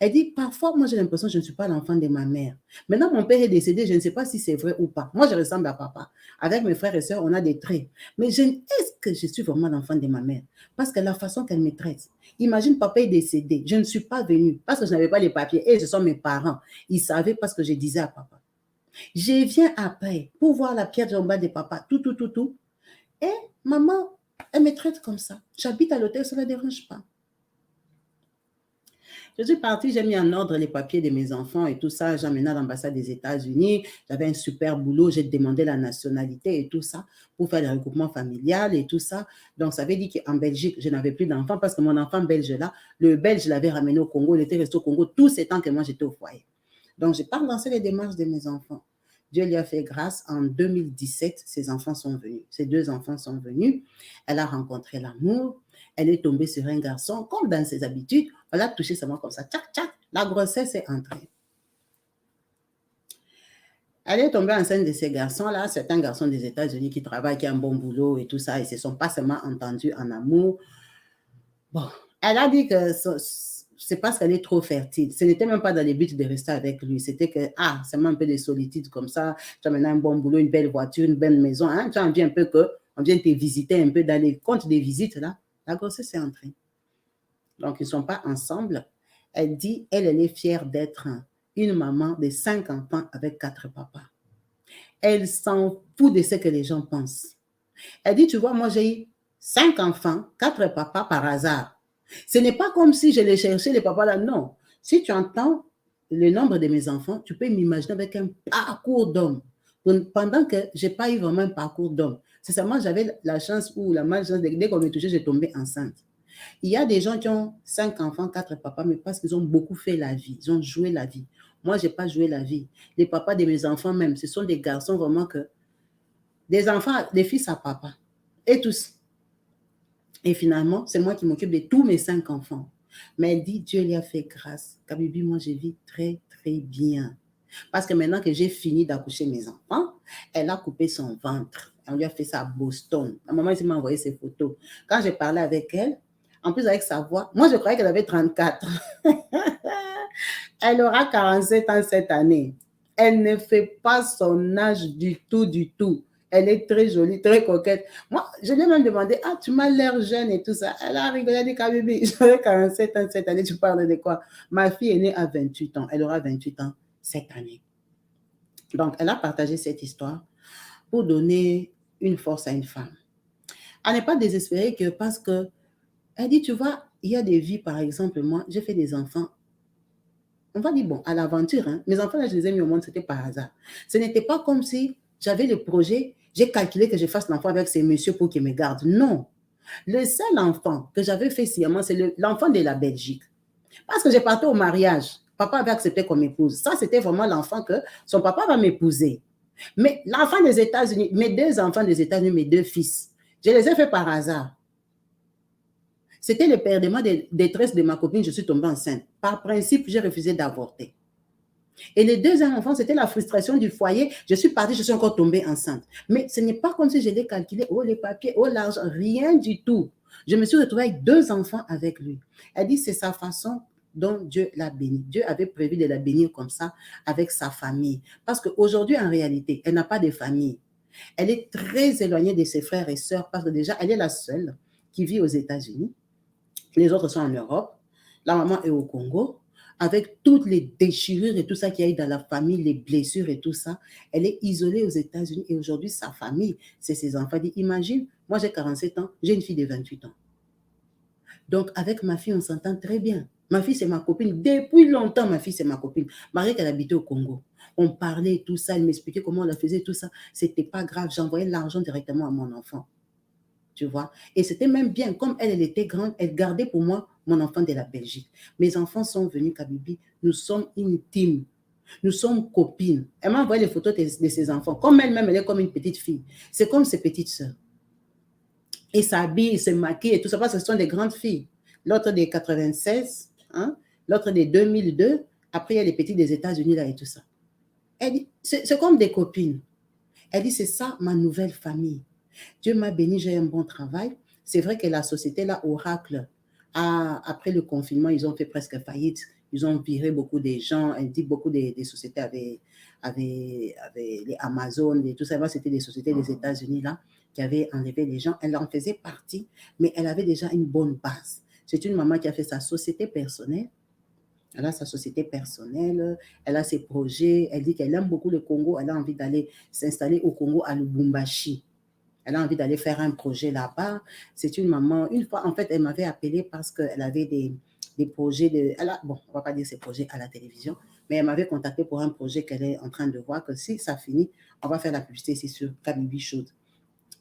Elle dit, parfois, moi j'ai l'impression que je ne suis pas l'enfant de ma mère. Maintenant, mon père est décédé, je ne sais pas si c'est vrai ou pas. Moi, je ressemble à papa. Avec mes frères et sœurs, on a des traits. Mais est-ce que je suis vraiment l'enfant de ma mère? Parce que la façon qu'elle me traite. Imagine, papa est décédé. Je ne suis pas venue parce que je n'avais pas les papiers. Et ce sont mes parents. Ils savaient parce que je disais à papa. Je viens après pour voir la pierre tombale de papa. Tout. Et maman, elle me traite comme ça. J'habite à l'hôtel, ça ne la dérange pas. Je suis partie, j'ai mis en ordre les papiers de mes enfants et tout ça. J'ai emmené à l'ambassade des États-Unis. J'avais un super boulot. J'ai demandé la nationalité et tout ça pour faire le regroupement familial et tout ça. Donc, ça veut dire qu'en Belgique, je n'avais plus d'enfant parce que mon enfant belge là, le belge, je l'avais ramené au Congo. Il était resté au Congo tous ces temps que moi, j'étais au foyer. Donc, je n'ai pas lancé les démarches de mes enfants. Dieu lui a fait grâce. En 2017, ses enfants sont venus. Ses 2 enfants sont venus. Elle a rencontré l'amour. Elle est tombée sur un garçon, comme dans ses habitudes. On l'a touché seulement comme ça. Tchac, tchac. La grossesse est entrée. Elle est tombée enceinte de ces garçons-là. C'est un garçon des États-Unis qui travaille, qui a un bon boulot et tout ça. Ils ne se sont pas seulement entendus en amour. Bon, elle a dit que c'est parce qu'elle est trop fertile. Ce n'était même pas dans les buts de rester avec lui. C'était que, c'est même un peu de solitude comme ça. Tu as maintenant un bon boulot, une belle voiture, une belle maison. Hein? Tu as envie un peu qu'on vienne te visiter un peu dans les comptes des visites, là. La grossesse est entrée. Donc, ils ne sont pas ensemble. Elle dit, elle est fière d'être une maman de 5 enfants avec 4 papas. Elle s'en fout de ce que les gens pensent. Elle dit, tu vois, moi, j'ai eu 5 enfants, 4 papas par hasard. Ce n'est pas comme si je les cherchais, les papas là, non. Si tu entends le nombre de mes enfants, tu peux m'imaginer avec un parcours d'homme. Pendant que je n'ai pas eu vraiment un parcours d'homme. C'est seulement j'avais la chance ou la malchance, dès qu'on me touchait, j'ai tombé enceinte. Il y a des gens qui ont 5 enfants, 4 papas, mais parce qu'ils ont beaucoup fait la vie, ils ont joué la vie. Moi, je n'ai pas joué la vie. Les papas de mes enfants même, ce sont des garçons vraiment que... Des enfants, des fils à papa. Et tous. Et finalement, c'est moi qui m'occupe de tous mes 5 enfants. Mais elle dit, Dieu lui a fait grâce. Kabibi, moi, je vis très, très bien. Parce que maintenant que j'ai fini d'accoucher mes enfants, elle a coupé son ventre. On lui a fait ça à Boston. La maman ici m'a envoyé ses photos. Quand j'ai parlé avec elle, en plus avec sa voix, moi je croyais qu'elle avait 34. Elle aura 47 ans cette année. Elle ne fait pas son âge du tout, du tout. Elle est très jolie, très coquette. Moi, je lui ai même demandé, ah, tu m'as l'air jeune et tout ça. Elle a rigolé, elle a dit, Kabibi, j'avais 47 ans cette année, tu parles de quoi? Ma fille est née à 28 ans. Elle aura 28 ans cette année. Donc, elle a partagé cette histoire pour donner une force à une femme. Elle n'est pas désespérée que parce que, elle dit, tu vois, il y a des vies, par exemple, moi, j'ai fait des enfants. On va dire, bon, à l'aventure, hein, mes enfants, là, je les ai mis au monde, c'était par hasard. Ce n'était pas comme si j'avais le projet, j'ai calculé que je fasse l'enfant avec ces messieurs pour qu'ils me gardent. Non. Le seul enfant que j'avais fait sciemment, c'est l'enfant de la Belgique. Parce que j'ai parti au mariage. Papa avait accepté qu'on m'épouse. Ça, c'était vraiment l'enfant que son papa va m'épouser. Mais l'enfant des États-Unis, mes 2 enfants des États-Unis, mes 2 fils, je les ai faits par hasard. C'était le perdement de détresse de ma copine, je suis tombée enceinte. Par principe, j'ai refusé d'avorter. Et le deuxième enfant, c'était la frustration du foyer. Je suis partie, je suis encore tombée enceinte. Mais ce n'est pas comme si je l'ai calculé, oh les papiers, oh l'argent, rien du tout. Je me suis retrouvée avec 2 enfants avec lui. Elle dit, c'est sa façon dont Dieu l'a béni. Dieu avait prévu de la bénir comme ça avec sa famille. Parce qu'aujourd'hui, en réalité, elle n'a pas de famille. Elle est très éloignée de ses frères et sœurs parce que déjà, elle est la seule qui vit aux États-Unis. Les autres sont en Europe. La maman est au Congo. Avec toutes les déchirures et tout ça qu'il y a eu dans la famille, les blessures et tout ça, elle est isolée aux États-Unis et aujourd'hui, sa famille, c'est ses enfants. Elle dit, imagine, moi j'ai 47 ans, j'ai une fille de 28 ans. Donc, avec ma fille, on s'entend très bien. Ma fille, c'est ma copine. Depuis longtemps, ma fille, c'est ma copine. Marie, qu'elle habitait au Congo. On parlait tout ça, elle m'expliquait comment on la faisait, tout ça. C'était pas grave, j'envoyais l'argent directement à mon enfant. Tu vois. Et c'était même bien, comme elle était grande, elle gardait pour moi mon enfant de la Belgique. Mes enfants sont venus, Kabibi, nous sommes intimes, nous sommes copines. Elle m'a envoyé les photos de ses enfants, comme elle-même, elle est comme une petite fille. C'est comme ses petites sœurs. Et s'habille, se maquille et tout ça, parce que ce sont des grandes filles. L'autre des 96, hein, l'autre des 2002, après il y a les petites des États-Unis là et tout ça. Elle dit, c'est comme des copines. Elle dit, c'est ça ma nouvelle famille. Dieu m'a béni, j'ai un bon travail. C'est vrai que la société, là, Oracle, après le confinement, ils ont fait presque faillite. Ils ont viré beaucoup de gens. Elle dit beaucoup des sociétés avaient les Amazon et tout ça. C'était des sociétés des États-Unis, là, qui avaient enlevé les gens. Elle en faisait partie, mais elle avait déjà une bonne base. C'est une maman qui a fait sa société personnelle. Elle a sa société personnelle, elle a ses projets. Elle dit qu'elle aime beaucoup le Congo. Elle a envie d'aller s'installer au Congo, à Lubumbashi. Elle a envie d'aller faire un projet là-bas. C'est une maman. Une fois, en fait, elle m'avait appelé parce qu'elle avait des projets de... bon, on ne va pas dire ses projets à la télévision, mais elle m'avait contacté pour un projet qu'elle est en train de voir, que si ça finit, on va faire la publicité ici sur Kabibi Show.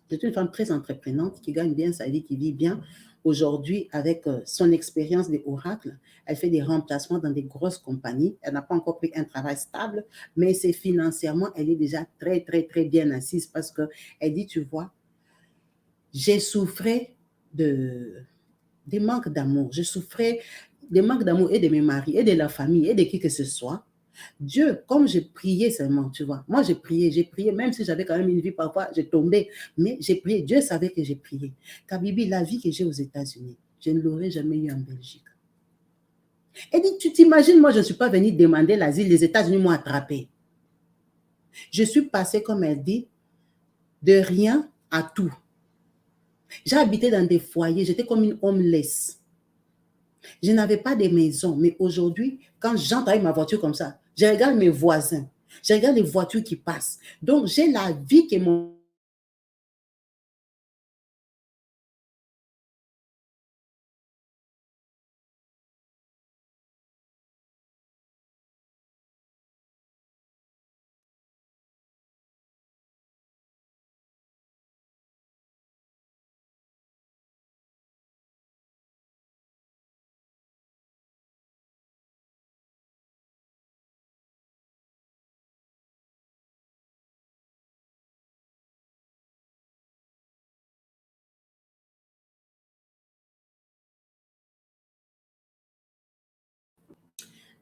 C'est une femme très entreprenante qui gagne bien sa vie, qui vit bien. Aujourd'hui, avec son expérience des oracles, elle fait des remplacements dans des grosses compagnies. Elle n'a pas encore pris un travail stable, mais c'est financièrement, elle est déjà très, très, très bien assise parce qu'elle dit, tu vois, j'ai souffert des manques d'amour. Je souffrais des manques d'amour et de mes maris, et de la famille, et de qui que ce soit. Dieu, comme j'ai prié seulement, tu vois. Moi, j'ai prié, même si j'avais quand même une vie, parfois, j'ai tombé, mais j'ai prié. Dieu savait que j'ai prié. Kabibi, la vie que j'ai aux États-Unis, je ne l'aurais jamais eu en Belgique. Elle dit, tu t'imagines, moi, je ne suis pas venue demander l'asile, les États-Unis m'ont attrapé. Je suis passée, comme elle dit, de rien à tout. J'ai habité dans des foyers, j'étais comme une homeless. Je n'avais pas de maison, mais aujourd'hui, quand j'entre avec ma voiture comme ça, je regarde mes voisins, je regarde les voitures qui passent. Donc, j'ai la vie que mon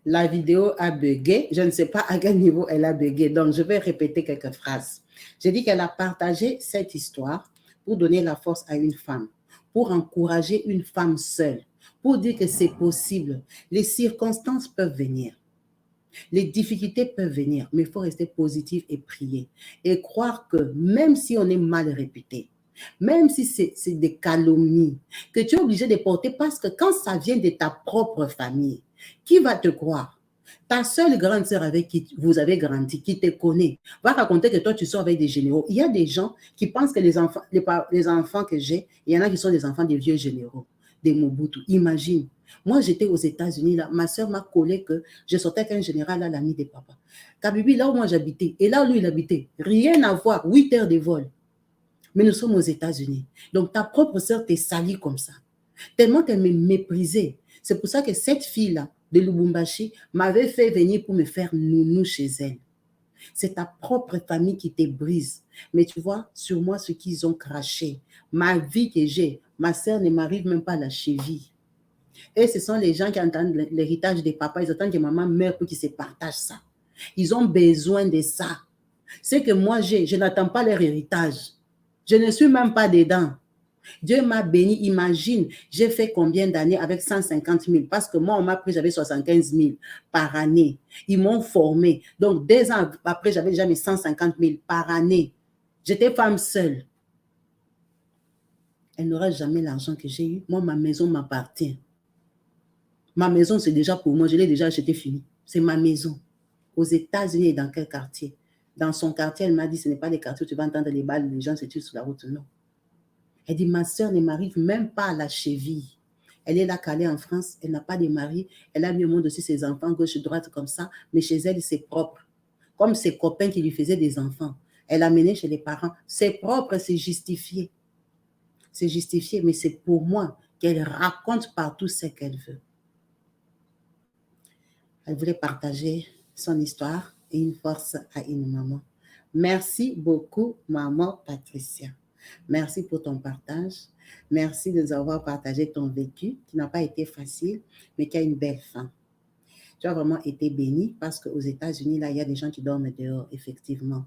La vidéo a bugué. Je ne sais pas à quel niveau elle a bugué. Donc, je vais répéter quelques phrases. J'ai dit qu'elle a partagé cette histoire pour donner la force à une femme, pour encourager une femme seule, pour dire que c'est possible. Les circonstances peuvent venir. Les difficultés peuvent venir, mais il faut rester positif et prier. Et croire que même si on est mal réputé, même si c'est des calomnies, que tu es obligé de porter parce que quand ça vient de ta propre famille, qui va te croire? Ta seule grande sœur avec qui vous avez grandi, qui te connaît, va raconter que toi, tu sors avec des généraux. Il y a des gens qui pensent que les enfants que j'ai, il y en a qui sont des enfants des vieux généraux, des Mobutu. Imagine. Moi, j'étais aux États-Unis, là. Ma soeur m'a collé que je sortais avec un général à l'ami des papas. Kabibi, là où moi j'habitais, et là où lui il habitait, rien à voir, 8 heures de vol. Mais nous sommes aux États-Unis. Donc, ta propre sœur t'est salie comme ça. Tellement qu'elle me méprisait. C'est pour ça que cette fille-là, de Lubumbashi, m'avait fait venir pour me faire nounou chez elle. C'est ta propre famille qui te brise. Mais tu vois, sur moi, ce qu'ils ont craché, ma vie que j'ai, ma sœur ne m'arrive même pas à la cheville. Et ce sont les gens qui entendent l'héritage des papas. Ils attendent que maman meure pour qu'ils se partagent ça. Ils ont besoin de ça. Ce que moi j'ai, je n'attends pas leur héritage. Je ne suis même pas dedans. Dieu m'a béni. Imagine, j'ai fait combien d'années avec 150 000? Parce que moi, on m'a pris, j'avais 75 000 par année. Ils m'ont formé. Donc, 2 ans après, j'avais déjà mes 150 000 par année. J'étais femme seule. Elle n'aura jamais l'argent que j'ai eu. Moi, ma maison m'appartient. Ma maison, c'est déjà pour moi. Je l'ai déjà acheté, fini. C'est ma maison. Aux États-Unis et dans quel quartier? Dans son quartier, elle m'a dit, ce n'est pas les quartiers où tu vas entendre les balles, les gens se tuent sur la route. Non. Elle dit, ma soeur ne m'arrive même pas à la cheville. Elle est là calée en France, elle n'a pas de mari, elle a mis au monde aussi ses enfants, gauche et droite comme ça, mais chez elle, c'est propre. Comme ses copains qui lui faisaient des enfants. Elle a mené chez les parents. C'est propre, c'est justifié. C'est justifié, mais c'est pour moi qu'elle raconte partout ce qu'elle veut. Elle voulait partager son histoire et une force à une maman. Merci beaucoup, maman Patricia. Merci pour ton partage. Merci de nous avoir partagé ton vécu qui n'a pas été facile, mais qui a une belle fin. Tu as vraiment été béni parce qu'aux États-Unis, là, il y a des gens qui dorment dehors, effectivement.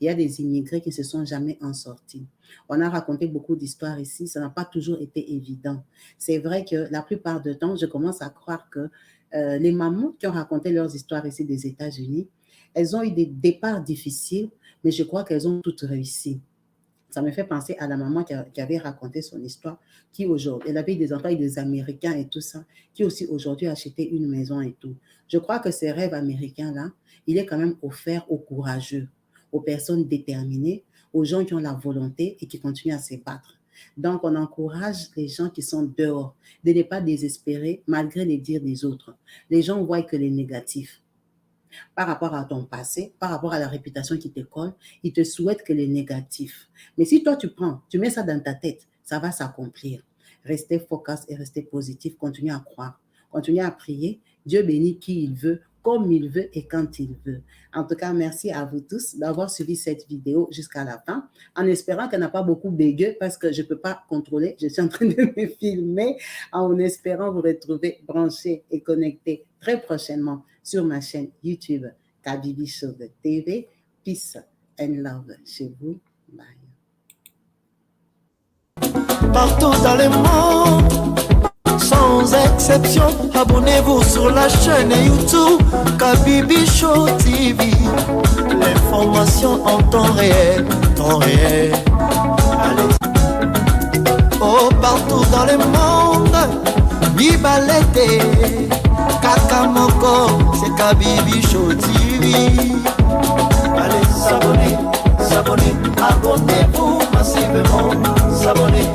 Il y a des immigrés qui ne se sont jamais en sortis. On a raconté beaucoup d'histoires ici, ça n'a pas toujours été évident. C'est vrai que la plupart du temps, je commence à croire que les mamans qui ont raconté leurs histoires ici des États-Unis, elles ont eu des départs difficiles, mais je crois qu'elles ont toutes réussi. Ça me fait penser à la maman qui avait raconté son histoire, qui aujourd'hui, elle avait des enfants et des Américains et tout ça, qui aussi aujourd'hui a acheté une maison et tout. Je crois que ces rêves américains-là, il est quand même offert aux courageux, aux personnes déterminées, aux gens qui ont la volonté et qui continuent à se battre. Donc, on encourage les gens qui sont dehors de ne pas désespérer malgré les dires des autres. Les gens voient que les négatifs. Par rapport à ton passé, par rapport à la réputation qui te colle, ils te souhaitent que les négatifs. Mais si toi, tu mets ça dans ta tête, ça va s'accomplir. Restez focus et restez positif. Continuez à croire. Continuez à prier. Dieu bénit qui il veut, comme il veut et quand il veut. En tout cas, merci à vous tous d'avoir suivi cette vidéo jusqu'à la fin, en espérant qu'elle n'a pas beaucoup bugué parce que je ne peux pas contrôler. Je suis en train de me filmer, en espérant vous retrouver branchés et connectés très prochainement sur ma chaîne YouTube Kabibi Show TV. Peace and love chez vous. Bye. Partout dans le monde, sans exception, abonnez-vous sur la chaîne YouTube Kabibi Show TV. L'information en temps réel, temps réel. Allez. Oh, partout dans le monde, Bibalete, Kakamoko, c'est Kabibi Show TV. Allez, s'abonner, s'abonner, abonnez-vous massivement. S'abonner,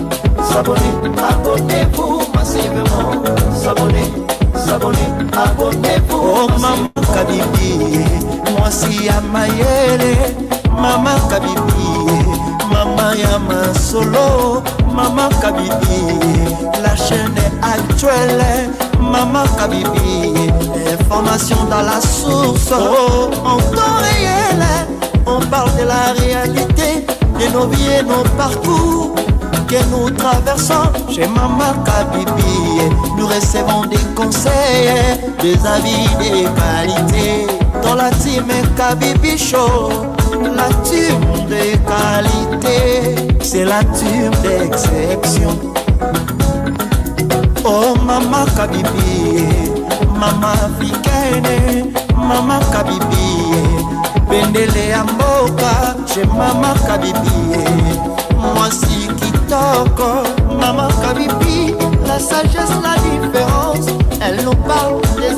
s'abonner, abonnez-vous massivement. S'abonner, s'abonner, abonnez-vous. Oh maman Kabibi, moi si Amayele, maman Kabibi, maman Yama Solo, maman Kabibi, la chaîne est actuelle, maman Kabibi, information dans la source, oh, en temps réel, on parle de la réalité, de nos vies et nos parcours. que nous traversons chez Maman Kabibi, nous recevons des conseils, des avis de qualité. Dans la team Kabibi Show, la team de qualité, c'est la team d'exception. Oh Maman Kabibi, Maman africaine, Maman Kabibi, Bendele ya mboka chez Maman Kabibi, moi si kitoko Maman Kabibi, la sagesse, la différence, elle nous parle des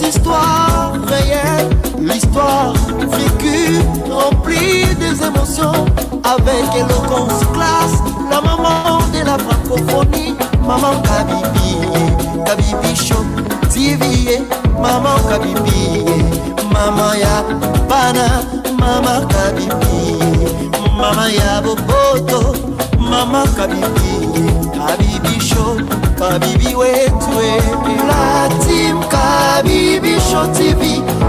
histoires réelles, l'histoire vécue, remplie des émotions, avec éloquence, classe, la maman de la francophonie, Maman Kabibi, Kabibi Show TV, Maman Kabibi, Maman ya bana, Maman Kabibi, Maman ya boboto, Maman Kabibi, Kabibi Show, Kabibi wetwe. La team Kabibi Show TV,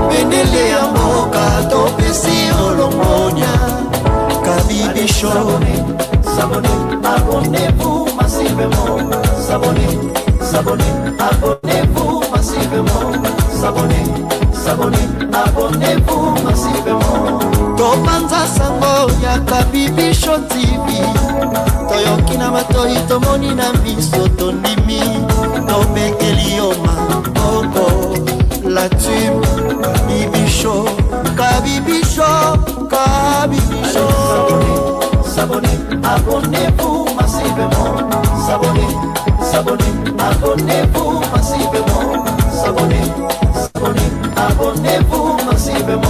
Bendele ya mboka topesi olongonya. Kabibi Show, abonnez-vous massivement. Abonnez-vous massivement. Abonnez-vous massivement. Topanza sango ya Kabibi Show TV, toyoki na matoi tomoni na miso tondimi, tobeteli yo maboko. La team Kabibi Show, Kabibi Show, Kabibi Show. Abonnez-vous massivement. Abonnez-vous massivement. Abonnez-vous massivement.